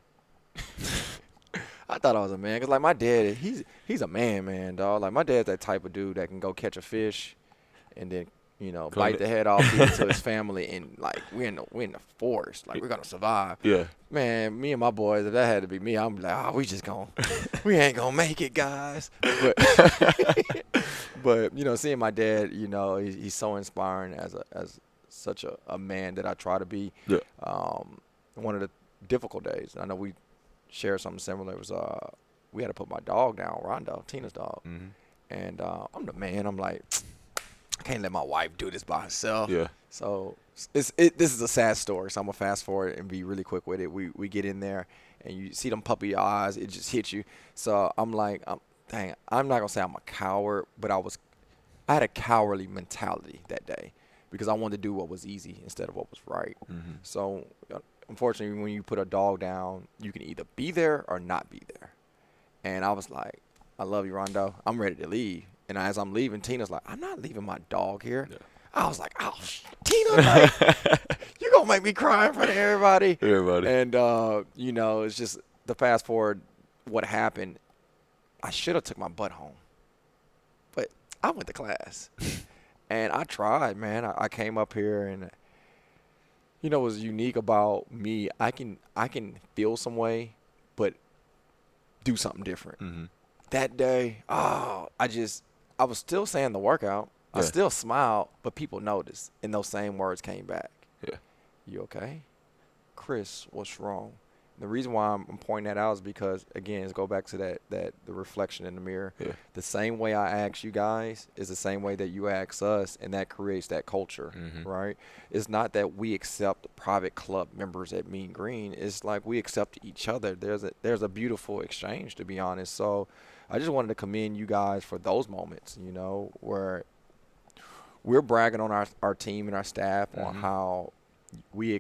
I thought I was a man because, like, my dad, he's a man, dog. Like, my dad's that type of dude that can go catch a fish and then, you know, bite the head off, feed it to his family, and, like, we're in the forest. Like, we're going to survive. Yeah. Man, me and my boys, if that had to be me, I'm like, oh, we ain't going to make it, guys. But, you know, seeing my dad, you know, he's so inspiring as such a man that I try to be. Yeah. One of the difficult days, I know we shared something similar. It was we had to put my dog down, Rondo, Tina's dog. Mm-hmm. And I'm the man. I'm like, I can't let my wife do this by herself. Yeah. So this is a sad story. So I'm gonna fast forward and be really quick with it. We get in there and you see them puppy eyes. It just hits you. So I'm like, dang, I'm not gonna say I'm a coward, but I had a cowardly mentality that day because I wanted to do what was easy instead of what was right. Mm-hmm. So unfortunately, when you put a dog down, you can either be there or not be there. And I was like, I love you, Rondo. I'm ready to leave. And as I'm leaving, Tina's like, I'm not leaving my dog here. Yeah. I was like, oh, Tina, like, you're going to make me cry in front of everybody. And, you know, it's just the fast forward, what happened, I should have took my butt home. But I went to class. And I tried, man. I came up here and, you know, what's unique about me, I can feel some way, but do something different. Mm-hmm. That day, I was still saying the workout. I still smiled, but people noticed, and those same words came back. Yeah. You okay? Chris, what's wrong? The reason why I'm pointing that out is because, again, let's go back to that the reflection in the mirror. Yeah. The same way I ask you guys is the same way that you ask us, and that creates that culture, right? It's not that we accept private club members at Mean Green. It's like we accept each other. There's a beautiful exchange, to be honest. So I just wanted to commend you guys for those moments, you know, where we're bragging on our team and our staff on how they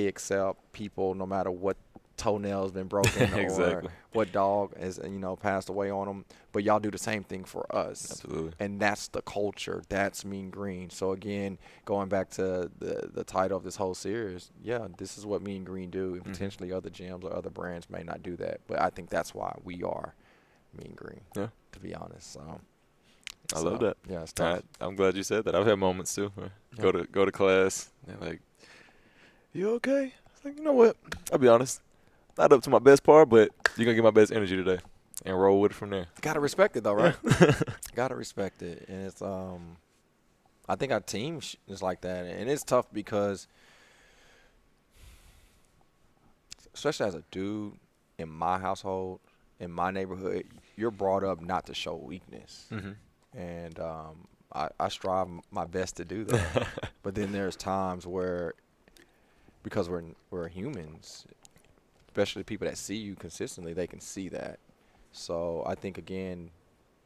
accept people no matter what toenail's been broken exactly. or what dog has, you know, passed away on them. But y'all do the same thing for us. Absolutely. And that's the culture. That's Mean Green. So, again, going back to the title of this whole series, yeah, this is what Mean Green do. And potentially other gyms or other brands may not do that. But I think that's why we are Mean Green, to be honest. So I love that. Yeah, it's tough. I'm glad you said that. I've had moments too. Go to class. They're like, "You okay?" It's like, you know what? I'll be honest. Not up to my best part, but you're gonna get my best energy today, and roll with it from there. Gotta respect it though, right? Gotta respect it, and it's I think our team is like that, and it's tough because, especially as a dude in my household, in my neighborhood, you're brought up not to show weakness. And I strive my best to do that. But then there's times where, because we're humans, especially people that see you consistently, they can see that. So I think, again,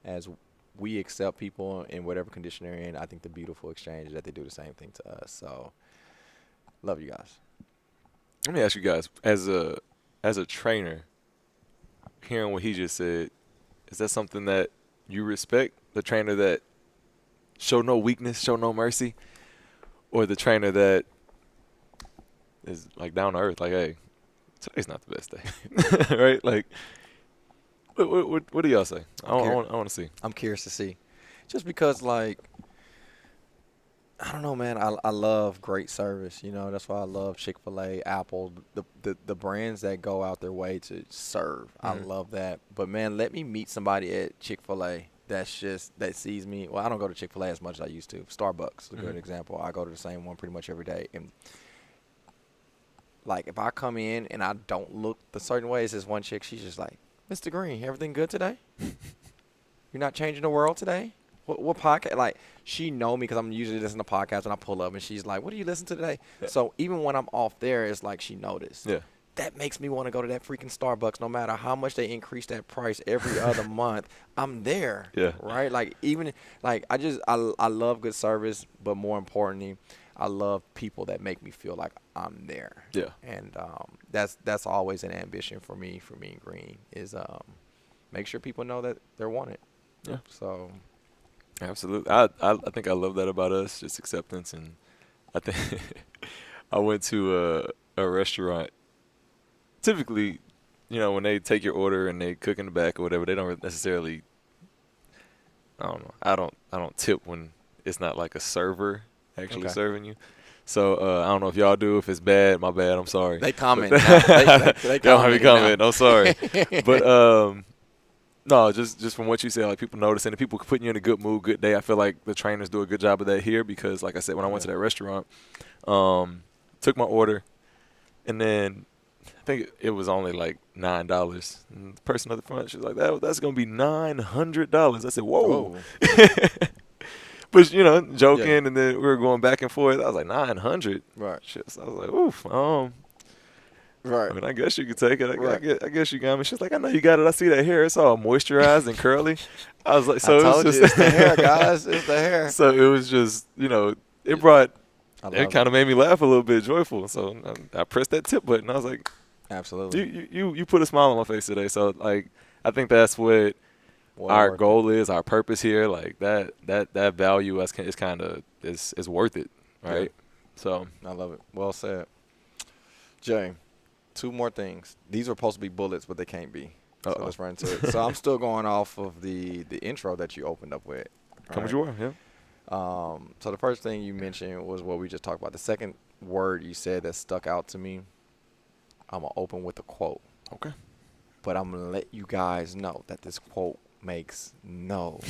as we accept people in whatever condition they're in, I think the beautiful exchange is that they do the same thing to us. So love you guys. Let me ask you guys, as a trainer, hearing what he just said, is that something that you respect? The trainer that show no weakness, show no mercy, or the trainer that is like down to earth, like, hey, today's not the best day, right? Like, what do y'all say? I want to see. I'm curious to see, just because, like, I don't know, man. I love great service. You know, that's why I love Chick-fil-A, Apple, the brands that go out their way to serve. I love that. But, man, let me meet somebody at Chick-fil-A that sees me. Well, I don't go to Chick-fil-A as much as I used to. Starbucks is a good example. I go to the same one pretty much every day. And, like, if I come in and I don't look the certain way, it's this one chick, she's just like, Mr. Green, everything good today? You're not changing the world today? What podcast? Like, she know me because I'm usually listening to podcasts and I pull up and she's like, what do you listen to today? Yeah. So even when I'm off there, it's like she noticed. Yeah. That makes me want to go to that freaking Starbucks no matter how much they increase that price every other month. I'm there. Yeah. Right? Like, even, like, I love good service, but more importantly, I love people that make me feel like I'm there. Yeah. And that's always an ambition for me, Mean Green, is make sure people know that they're wanted. Yeah. So. Absolutely. I think I love that about us, just acceptance. And I think I went to a restaurant. Typically, you know, when they take your order and they cook in the back or whatever, they don't necessarily, I don't know. I don't tip when it's not like a server actually serving you. So I don't know if y'all do. If it's bad, my bad. I'm sorry. They comment. They don't have me comment. I'm sorry. But no, just from what you said, like people noticing and people putting you in a good mood, good day. I feel like the trainers do a good job of that here because, like I said, when I went to that restaurant, took my order, and then I think it was only like $9. And the person at the front, she was like, "That's gonna be $900." I said, "Whoa." But you know, joking, and then we were going back and forth. I was like, 900. Right. Shit. So I was like, oof. Right. I mean, I guess you could take it. I guess you got me. She's like, I know you got it. I see that hair. It's all moisturized and curly. I was like, so I it was told just you, it's the hair, guys. It's the hair. So it was just, you know, it brought. It kind it. of made me laugh a little bit, joyful. So I pressed that tip button. I was like, absolutely. You put a smile on my face today. So like, I think that's what our goal is, our purpose here. Like that value is kind of is worth it, right? Yeah. So I love it. Well said, Jay. 2 more things. These are supposed to be bullets, but they can't be. So let's run into it. So I'm still going off of the intro that you opened up with. Come as you are, yeah. So the first thing you mentioned was what we just talked about. The second word you said that stuck out to me, I'm going to open with a quote. Okay. But I'm going to let you guys know that this quote makes no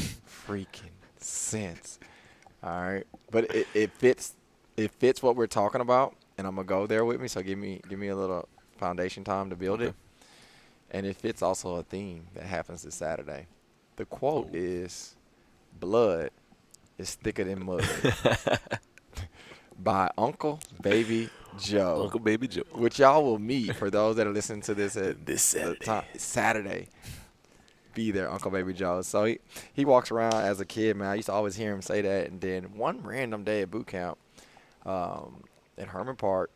freaking sense. All right? But it fits what we're talking about, and I'm going to go there with me. So give me a little foundation time to build it. And it fits also a theme that happens this Saturday. The quote is, blood is thicker than mud. By Uncle Baby Joe. Uncle Baby Joe. Which y'all will meet for those that are listening to this at this Saturday. Be there, Uncle Baby Joe. So he walks around as a kid, man. I used to always hear him say that. And then one random day at boot camp at Herman Park,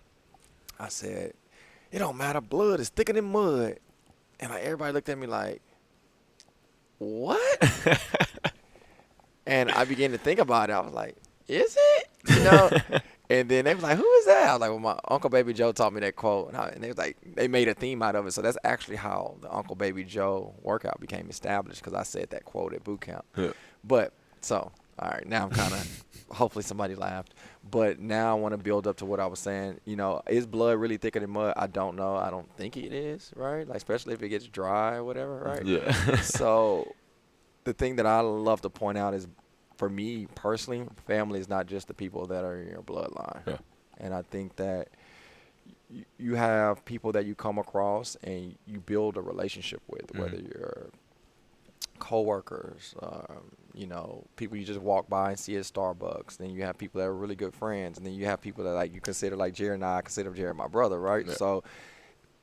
I said, it don't matter, blood is thicker than mud. And like everybody looked at me like, what? And I began to think about it. I was like, is it? You know? And then they was like, who is that? I was like, well, my Uncle Baby Joe taught me that quote. And they was like, they made a theme out of it. So that's actually how the Uncle Baby Joe workout became established, because I said that quote at boot camp. Yeah. But, so, all right, now I'm kind of, hopefully somebody laughed. But now I want to build up to what I was saying. You know, is blood really thicker than mud? I don't know. I don't think it is, right? Like, especially if it gets dry or whatever, right? Yeah. So the thing that I love to point out is, for me personally, family is not just the people that are in your bloodline. Yeah. And I think that you have people that you come across and you build a relationship with, whether you're coworkers, you know, people you just walk by and see at Starbucks. Then you have people that are really good friends, and then you have people that like you consider, like Jared and I consider Jared my brother, right? Yeah. So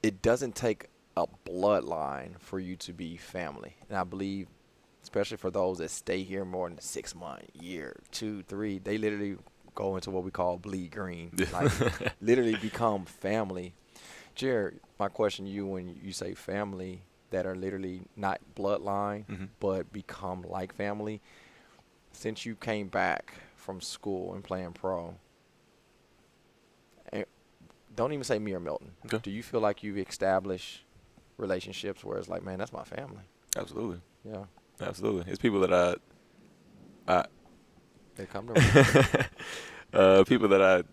it doesn't take a bloodline for you to be family, and I believe, especially for those that stay here more than 6 months, year, 2, 3, they literally go into what we call bleed green, like literally become family. Jared, my question to you, when you say family that are literally not bloodline, but become like family, since you came back from school and playing pro, and don't even say me or Milton, do you feel like you've established relationships where it's like, man, that's my family? Absolutely. Yeah. Absolutely. It's people that they come to me. people that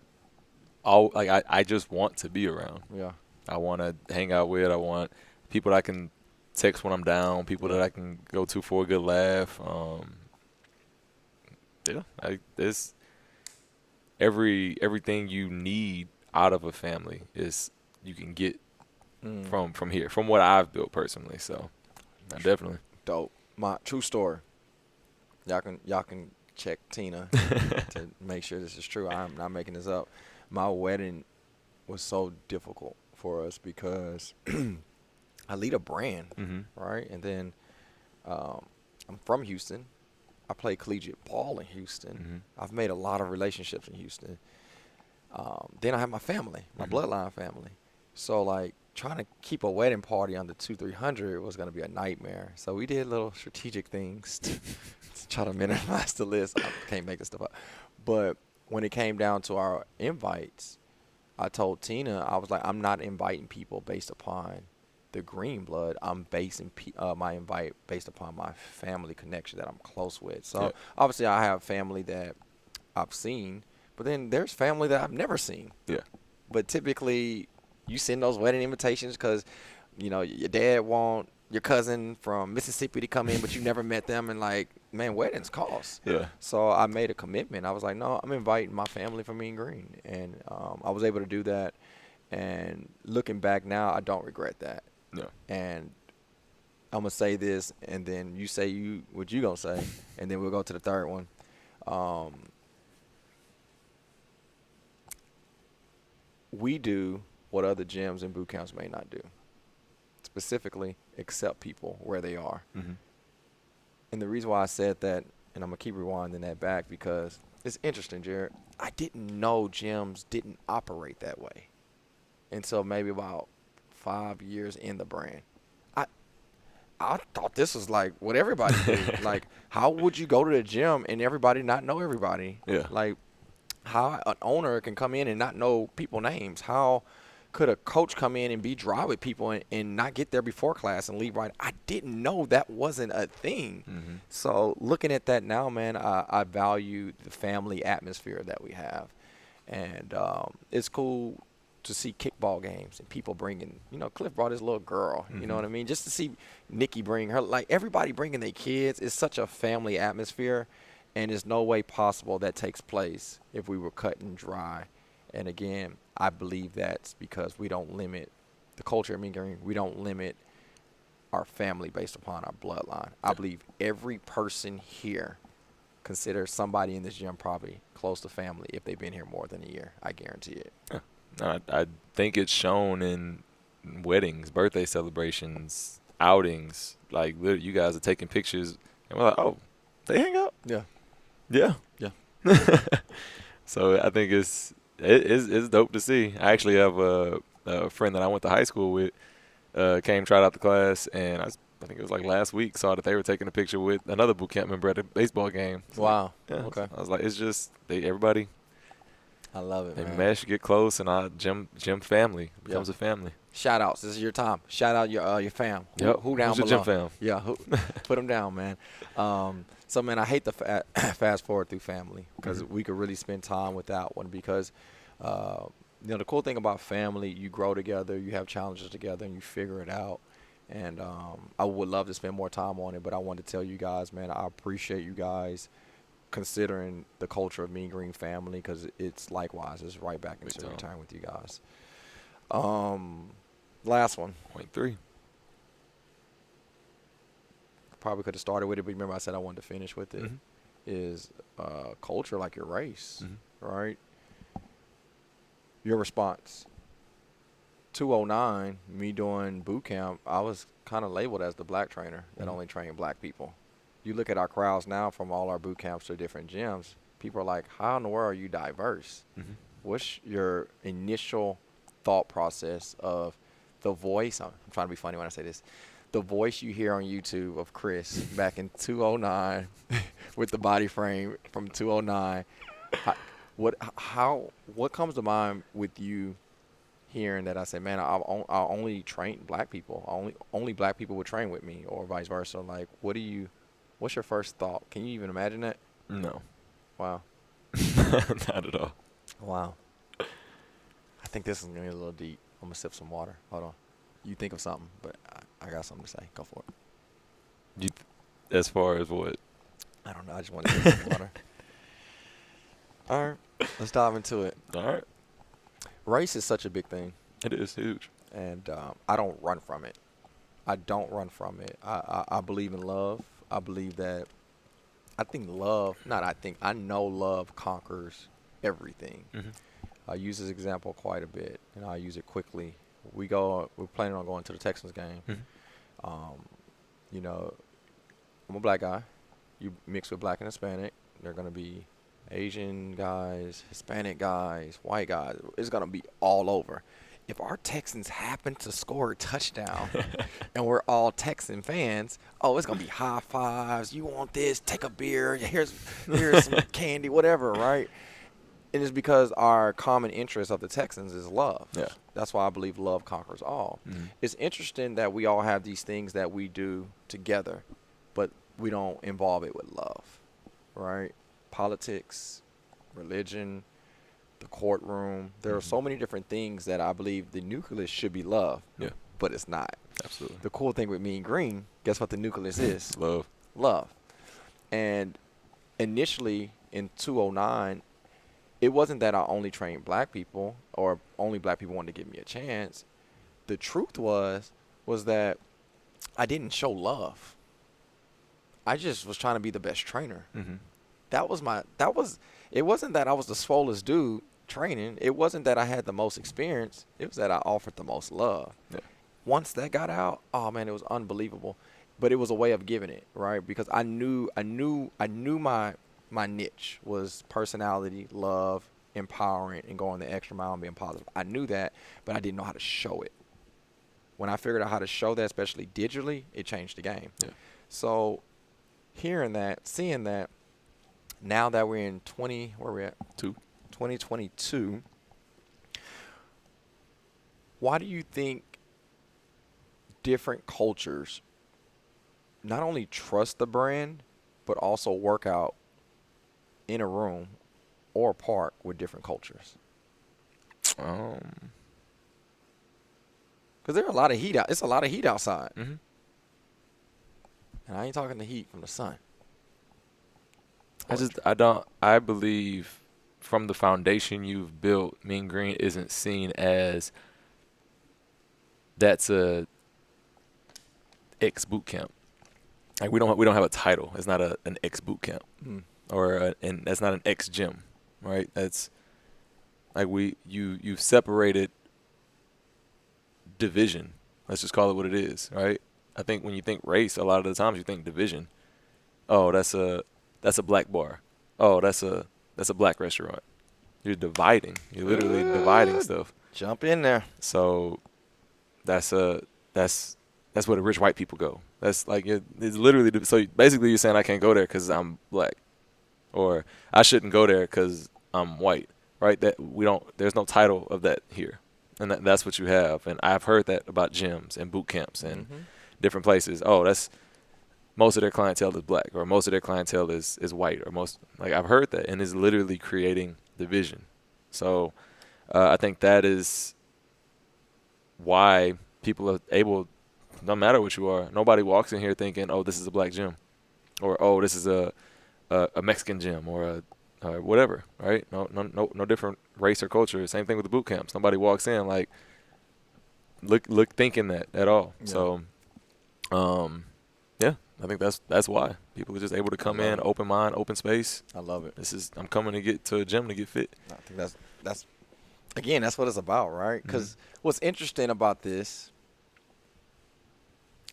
I just want to be around. Yeah. I want to hang out with. I want people that I can text when I'm down, people that I can go to for a good laugh. It's everything you need out of a family is you can get from here, from what I've built personally. So, definitely. Dope. My true story. Y'all can check Tina to make sure this is true. I'm not making this up. My wedding was so difficult for us because I lead a brand, right? And then I'm from Houston. I play collegiate ball in Houston. I've made a lot of relationships in Houston. Then I have my family, my bloodline family. So, like, trying to keep a wedding party under 200-300 was going to be a nightmare. So we did little strategic things to try to minimize the list. I can't make this stuff up. But when it came down to our invites, I told Tina, I was like, I'm not inviting people based upon the green blood. I'm basing my invite based upon my family connection that I'm close with. So obviously I have family that I've seen, but then there's family that I've never seen. Yeah. But typically you send those wedding invitations because, you know, your dad want your cousin from Mississippi to come in, but you never met them. And, like, man, weddings cost. Yeah. So I made a commitment. I was like, no, I'm inviting my family from Mean Green. And I was able to do that. And looking back now, I don't regret that. No. And I'm going to say this, and then you say what you going to say, and then we'll go to the third one. We do what other gyms and boot camps may not do. Specifically, accept people where they are. And the reason why I said that, and I'm going to keep rewinding that back because it's interesting, Jared. I didn't know gyms didn't operate that way until maybe about 5 years in the brand. I thought this was like what everybody did. Like, how would you go to the gym and everybody not know everybody? Yeah. Like, how an owner can come in and not know people names? How could a coach come in and be dry with people and not get there before class and leave right? I didn't know that wasn't a thing. So looking at that now, man, I value the family atmosphere that we have. And it's cool to see kickball games and people bringing, you know, Cliff brought his little girl, you know what I mean? Just to see Nikki bring her, like everybody bringing their kids. It's such a family atmosphere. And there's no way possible that takes place if we were cut and dry. And again, I believe that's because we don't limit the culture of Mean Green. We don't limit our family based upon our bloodline. I believe every person here considers somebody in this gym probably close to family if they've been here more than a year. I guarantee it. I think it's shown in weddings, birthday celebrations, outings. Like, literally, you guys are taking pictures, and we're like, oh, they hang out? Yeah. Yeah. Yeah. So I think it's dope to see. I actually have a friend that I went to high school with, came, tried out the class, and I think it was like last week, saw that they were taking a picture with another boot camp member at a baseball game. Wow. Like, yeah, Okay. I was like, it's just everybody. I love it, They man. mesh, get close, and our gym family becomes a family. Shout outs. This is your time. Shout out your fam. Yep. Who down Who's your below? gym fam? Yeah. Put them down, man. So, man, I hate to fast forward through family because we could really spend time with that one because, you know, the cool thing about family, you grow together, you have challenges together, and you figure it out. And I would love to spend more time on it, but I wanted to tell you guys, man, I appreciate you guys considering the culture of Mean Green family because it's likewise. It's right back into the time with you guys. Last one. Point 3. Probably could have started with it, but remember I said I wanted to finish with it. Is culture like your race, right? Your response. 209, me doing boot camp, I was kind of labeled as the black trainer that only trained black people. You look at our crowds now from all our boot camps to different gyms, people are like, how in the world are you diverse? What's your initial thought process of the voice? I'm trying to be funny when I say this. The voice you hear on YouTube of Chris back in 209 with the body frame from 209. What comes to mind with you hearing that? I say, man, I only train black people. Only black people would train with me, or vice versa. Like, what's your first thought? Can you even imagine that? No. Wow. Not at all. Wow. I think this is going to be a little deep. I'm going to sip some water. Hold on. You think of something, but I got something to say. Go for it. As far as what? I don't know. I just want to sip some water. All right. Let's dive into it. All right. Race is such a big thing. It is huge. And I don't run from it. I don't run from it. I believe in love. I believe that I think love, not I think, I know love conquers everything. Mhm. I use this example quite a bit, and I'll use it quickly. We're planning on going to the Texans game. Mhm. You know, I'm a black guy. You mix with black and Hispanic, they're going to be Asian guys, Hispanic guys, white guys. It's going to be all over. If our Texans happen to score a touchdown and we're all Texan fans, it's going to be high fives. You want this? Take a beer. Here's some candy, whatever, right? And it's because our common interest of the Texans is love. Yeah. That's why I believe love conquers all. Mm-hmm. It's interesting that we all have these things that we do together, but we don't involve it with love, right? Politics, religion, the courtroom. There are so many different things that I believe the nucleus should be love, but it's not. Absolutely. The cool thing with Mean Green, guess what the nucleus is? Love. Love. And initially in 2009, it wasn't that I only trained black people or only black people wanted to give me a chance. The truth was that I didn't show love. I just was trying to be the best trainer. Mm-hmm. It wasn't that I was the swollest dude training. It wasn't that I had the most experience. It was that I offered the most love. Yeah. Once that got out, oh man, it was unbelievable. But it was a way of giving it, right? Because I knew my niche was personality, love, empowering, and going the extra mile and being positive. I knew that, but I didn't know how to show it. When I figured out how to show that, especially digitally, it changed the game. Yeah. So hearing that, seeing that, now that we're in 2022, why do you think different cultures not only trust the brand, but also work out in a room or a park with different cultures? Because there's a lot of heat out. It's a lot of heat outside. Mm-hmm. And I ain't talking the heat from the sun. I believe from the foundation you've built, Mean Green isn't seen as that's a ex boot camp. Like we don't have a title. It's not an ex boot camp and that's not an ex gym, right? That's like you've separated division. Let's just call it what it is, right? I think when you think race, a lot of the times you think division. Oh, that's a black bar. Oh, that's a black restaurant. You're dividing. You're literally dividing stuff. Jump in there. So that's where the rich white people go. That's like it's literally so basically you're saying I can't go there because I'm black, or I shouldn't go there because I'm white, right? That there's no title of that here, and that's what you have. And I've heard that about gyms and boot camps and different places. Oh, that's most of their clientele is black, or most of their clientele is white, or I've heard that, and it's literally creating division. So I think that is why people are able. No matter what you are, nobody walks in here thinking, "Oh, this is a black gym," or "Oh, this is a Mexican gym," or whatever, right? No different race or culture. Same thing with the boot camps. Nobody walks in like look thinking that at all. Yeah. So, I think that's why people are just able to come in, open mind, open space. I love it. I'm coming to get to a gym to get fit. I think that's again, that's what it's about, right? Because what's interesting about this.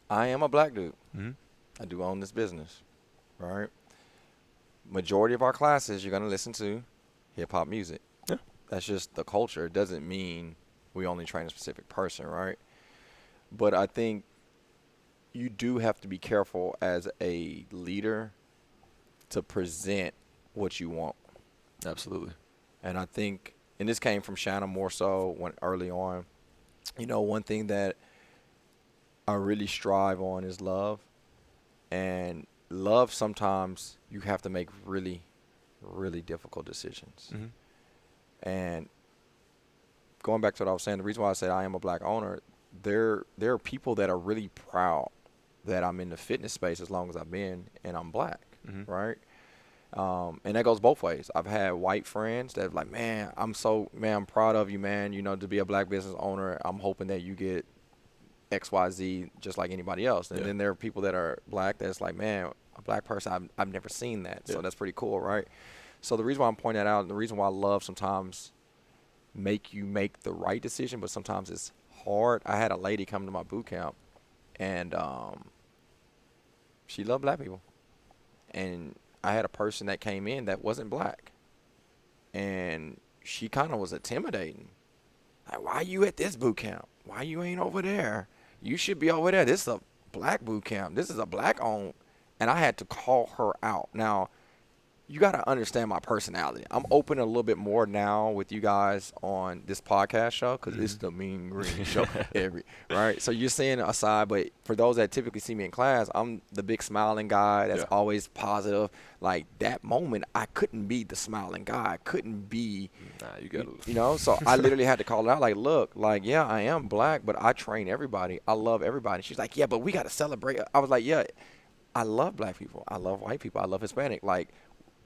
I am a black dude. Mm-hmm. I do own this business, right? Majority of our classes, you're going to listen to hip-hop music. Yeah. That's just the culture. It doesn't mean we only train a specific person, right? But I think you do have to be careful as a leader to present what you want. Absolutely. And I think, and this came from Shanna more so when early on, one thing that I really strive on is love. And love, sometimes you have to make really, really difficult decisions. Mm-hmm. And going back to what I was saying, the reason why I said I am a black owner, there are people that are really proud that I'm in the fitness space as long as I've been, and I'm black, right? And that goes both ways. I've had white friends that are like, I'm proud of you, man, to be a black business owner. I'm hoping that you get XYZ just like anybody else. And Yeah. then there are people that are black that's like, man, a black person, I've never seen that. So Yeah. that's pretty cool, right? So the reason why I'm pointing that out, and the reason why I love sometimes make you make the right decision, but sometimes it's hard. I had a lady come to my boot camp, and she loved black people. And I had a person that came in that wasn't black. And she kind of was intimidating. Like, why you at this boot camp? Why you ain't over there? You should be over there. This is a black boot camp. This is a black owned. And I had to call her out. Now, you got to understand my personality. I'm open a little bit more now with you guys on this podcast show because it's the Mean Green Show. Right? So you're seeing a side, but for those that typically see me in class, I'm the big smiling guy that's always positive. Like that moment, I couldn't be the smiling guy. I couldn't be, you got to. you know, so I literally had to call it out. Like, look, like, yeah, I am black, but I train everybody. I love everybody. She's like, yeah, but we got to celebrate. I was like, yeah, I love black people. I love white people. I love Hispanic. Like,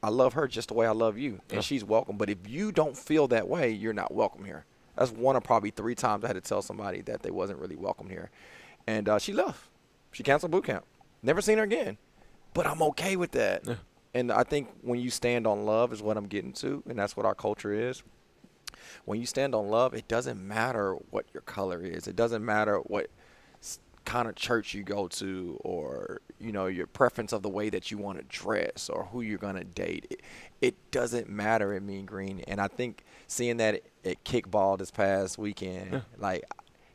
I love her just the way I love you, and she's welcome. But if you don't feel that way, you're not welcome here. That's one of probably 3 times I had to tell somebody that they wasn't really welcome here. And she left. She canceled boot camp. Never seen her again. But I'm okay with that. Yeah. And I think when you stand on love is what I'm getting to, and that's what our culture is. When you stand on love, it doesn't matter what your color is. It doesn't matter what kind of church you go to, or you know, your preference of the way that you want to dress or who you're going to date. It doesn't matter in Mean Green. And I think seeing that at kickball this past weekend, like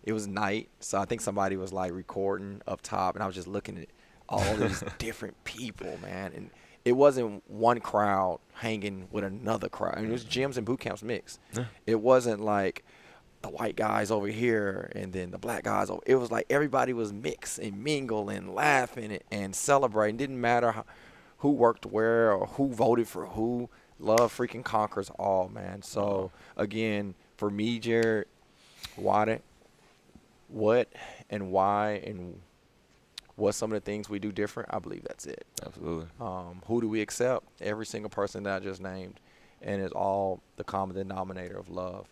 it was night, so I think somebody was like recording up top, and I was just looking at all these different people, man, and it wasn't one crowd hanging with another crowd. I mean, it was gyms and boot camps mixed. It wasn't like the white guys over here and then the black guys over. It was like everybody was mixed and mingle and laughing and celebrating. Didn't matter who worked where or who voted for who. Love freaking conquers all, man. So again, for me, Jared, what and why and what's some of the things we do different, I believe that's it. Absolutely. Who do we accept? Every single person that I just named, and it's all the common denominator of love.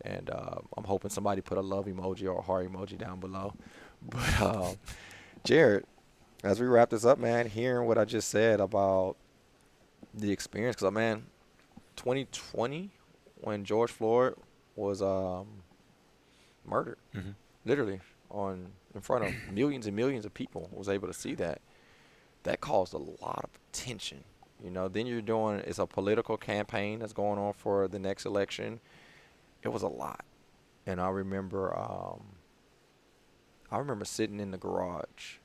And I'm hoping somebody put a love emoji or a heart emoji down below. But, Jared, as we wrap this up, man, hearing what I just said about the experience, because, man, 2020, when George Floyd was murdered, literally, in front of millions and millions of people, was able to see that. That caused a lot of attention. You know, then it's a political campaign that's going on for the next election. It was a lot. And I remember sitting in the garage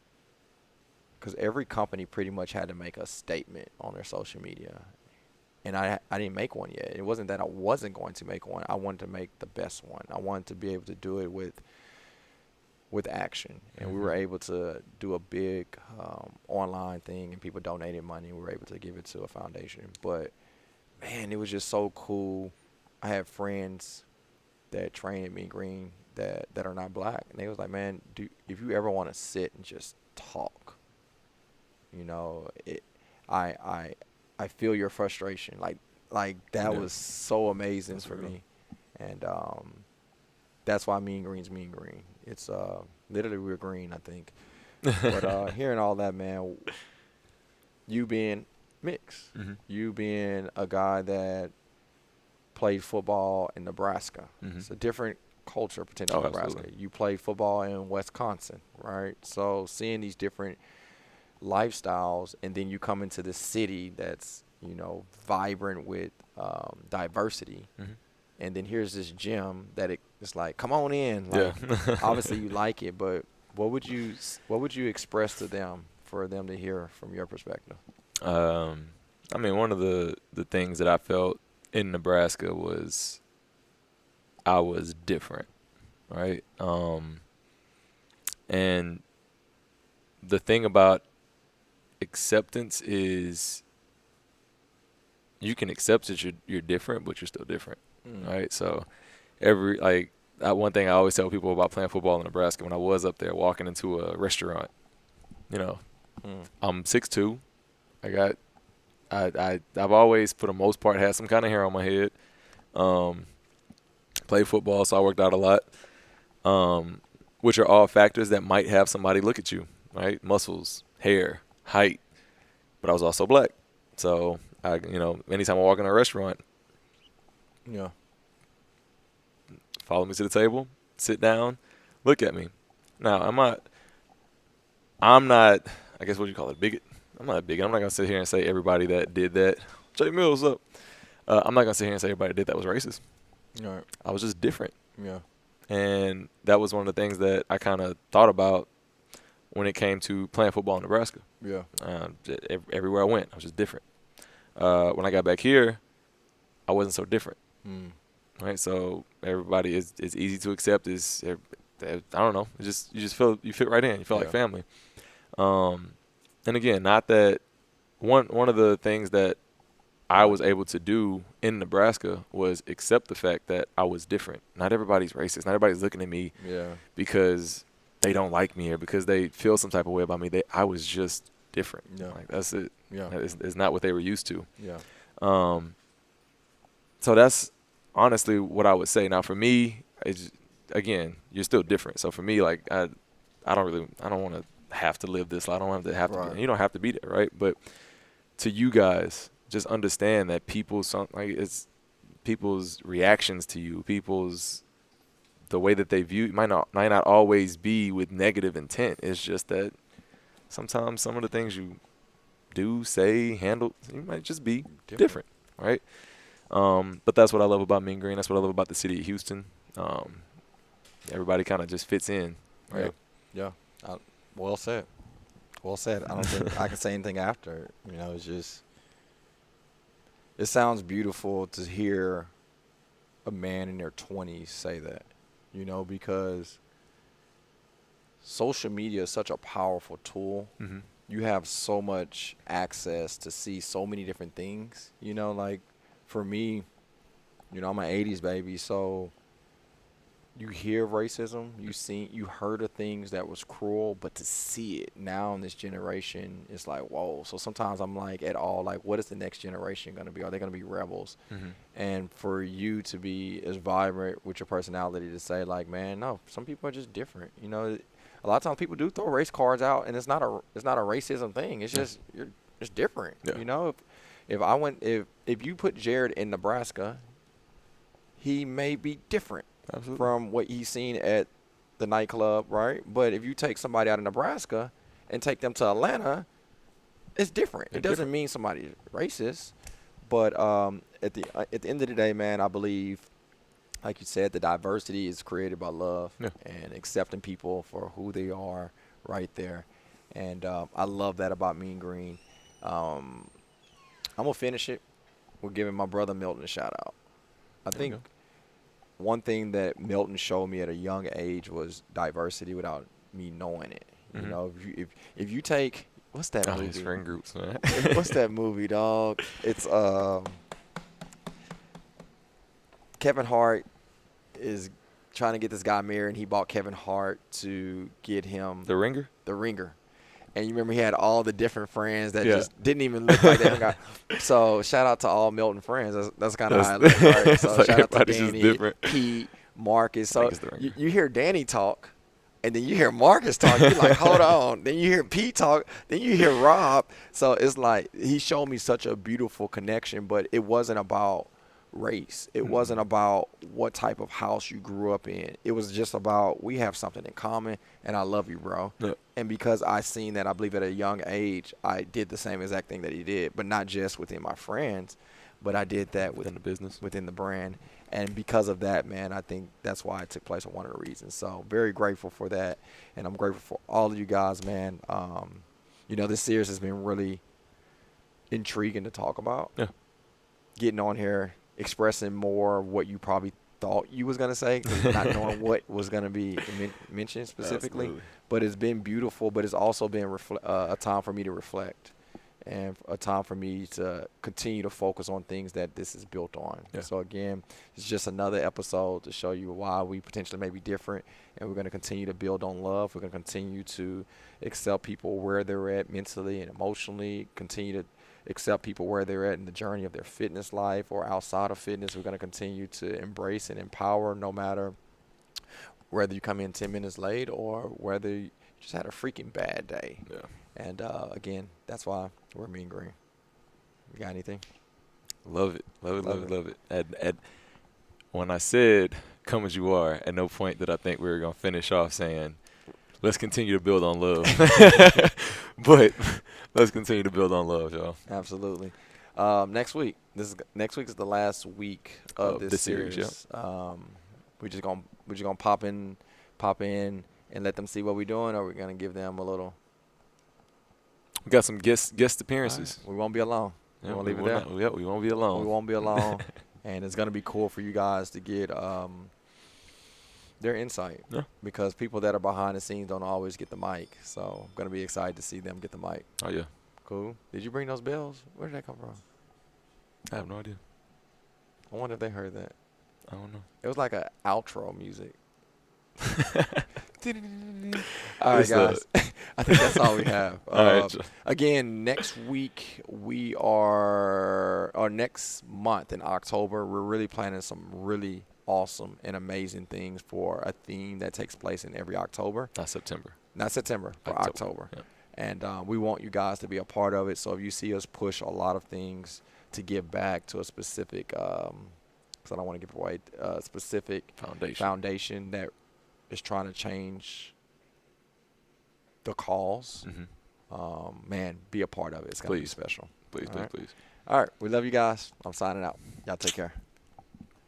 because every company pretty much had to make a statement on their social media. And I didn't make one yet. It wasn't that I wasn't going to make one. I wanted to make the best one. I wanted to be able to do it with action. And we were able to do a big online thing, and people donated money. We were able to give it to a foundation. But, man, it was just so cool. I had friends that train at Mean Green that are not black, and they was like, man, if you ever want to sit and just talk, you know, I feel your frustration. Like that was so amazing. That's for real. Me. And that's why Mean Green's Mean Green. It's literally we're green, I think. But hearing all that, man, you being mixed, you being a guy that played football in Nebraska. It's a different culture potentially in Nebraska. Absolutely. You played football in Wisconsin, right? So seeing these different lifestyles, and then you come into this city that's, you know, vibrant with diversity. And then here's this gym that it's like, come on in. Like, obviously you like it, but what would you express to them for them to hear from your perspective? I mean, one of the things that I felt in Nebraska was I was different, right? And the thing about acceptance is you can accept that you're different, but you're still different, right? So one thing I always tell people about playing football in Nebraska, when I was up there walking into a restaurant, you know, I'm 6'2". I've always, for the most part, had some kind of hair on my head. Played football, so I worked out a lot. which are all factors that might have somebody look at you, right? Muscles, hair, height. But I was also black. So, anytime I walk in a restaurant, Yeah. follow me to the table, sit down, look at me. Now, I'm not, I guess what you call it, bigot. I'm not a bigot. I'm not going to sit here and say everybody that did that, Jay Mills up. I'm not going to sit here and say everybody that did that was racist. Right. I was just different. Yeah. And that was one of the things that I kind of thought about when it came to playing football in Nebraska. Yeah. Everywhere I went, I was just different. When I got back here, I wasn't so different. Right, so everybody is easy to accept. I don't know. You just feel you fit right in. You feel like family. And again, not that one of the things that I was able to do in Nebraska was accept the fact that I was different. Not everybody's racist. Not everybody's looking at me because they don't like me or because they feel some type of way about me. I was just different. Yeah. Like that's it. Yeah. It's not what they were used to. Yeah. So that's honestly what I would say. Now for me, again, you're still different. So for me, like I don't want to have to live this life. I don't have to be, you don't have to be there, right? But to you guys, just understand that it's people's reactions to you, the way that they view you might not always be with negative intent. It's just that sometimes some of the things you do, say, handle, you might just be different, right? But that's what I love about Mean Green. That's what I love about the city of Houston. Everybody kind of just fits in, right? Yeah. Well said. Well said. I don't think I can say anything after. It's just, it sounds beautiful to hear a man in their 20s say that, because social media is such a powerful tool. Mm-hmm. You have so much access to see so many different things, like for me, I'm an 80s baby, so you hear racism, you heard of things that was cruel, but to see it now in this generation, it's like, whoa. So sometimes I'm like, what is the next generation going to be? Are they going to be rebels? Mm-hmm. And for you to be as vibrant with your personality to say, like, man, no, some people are just different. A lot of times people do throw race cards out, and it's not a racism thing. It's just it's different. Yeah. If you put Jared in Nebraska, he may be different. Absolutely. From what he's seen at the nightclub, right? But if you take somebody out of Nebraska and take them to Atlanta, it's different. It doesn't mean somebody's racist. But at the end of the day, man, I believe, like you said, the diversity is created by love and accepting people for who they are right there. And I love that about Mean Green. I'm going to finish it with giving my brother Milton a shout-out. I think one thing that Milton showed me at a young age was diversity without me knowing it. Mm-hmm. If you take, what's that movie? His friend groups, man. What's that movie, dog? It's Kevin Hart is trying to get this guy married, and he bought Kevin Hart to get him The Ringer. The Ringer. And you remember he had all the different friends that just didn't even look like that guy. So shout out to all Milton friends. That's kind of how I look, right? So like shout out to Danny, Pete, Marcus. So the you hear Danny talk, and then you hear Marcus talk. You're like, hold on. Then you hear Pete talk. Then you hear Rob. So it's like he showed me such a beautiful connection, but it wasn't about race. It wasn't about what type of house you grew up in. It was just about, we have something in common, and I love you, bro. Yeah. And because I seen that, I believe at a young age, I did the same exact thing that he did, but not just within my friends, but I did that within the business, within the brand. And because of that, man, I think that's why it took place, one of the reasons. So very grateful for that, and I'm grateful for all of you guys, man. This series has been really intriguing to talk about. Yeah. Getting on here, expressing more of what you probably thought you was going to say, not knowing what was going to be mentioned specifically. Absolutely. But it's been beautiful, but it's also been a time for me to reflect and a time for me to continue to focus on things that this is built on. Yeah. So, again, it's just another episode to show you why we potentially may be different, and we're going to continue to build on love. We're going to continue to accept people where they're at mentally and emotionally, continue to accept people where they're at in the journey of their fitness life or outside of fitness. We're going to continue to embrace and empower no matter whether you come in 10 minutes late or whether you just had a freaking bad day. Yeah. And again, that's why we're Mean Green. You got anything? Love it. When I said come as you are, at no point did I think we were going to finish off saying, let's continue to build on love. But let's continue to build on love, y'all. Absolutely. Next week is the last week of this series. Yeah. We're just gonna pop in and let them see what we're doing, or we're gonna give them a little. We got some guest appearances. Right. We won't be alone. Yeah, we won't leave it there. We won't be alone. We won't be alone, and it's gonna be cool for you guys to get their insight. Yeah. Because people that are behind the scenes don't always get the mic, so I'm gonna be excited to see them get the mic. Oh yeah. Cool. Did you bring those bells? Where did that come from? I have no idea. I wonder if they heard that. I don't know. It was like an outro music. All right, guys. I think that's all we have. All right. Again, next week or next month in October, we're really planning some really awesome and amazing things for a theme that takes place in every October. Not September, for October. Yeah. And we want you guys to be a part of it. So if you see us push a lot of things to give back to a specific, because I don't want to give away a specific foundation that is trying to change the cause, man, be a part of it. It's going to be special. Please. All right. We love you guys. I'm signing out. Y'all take care.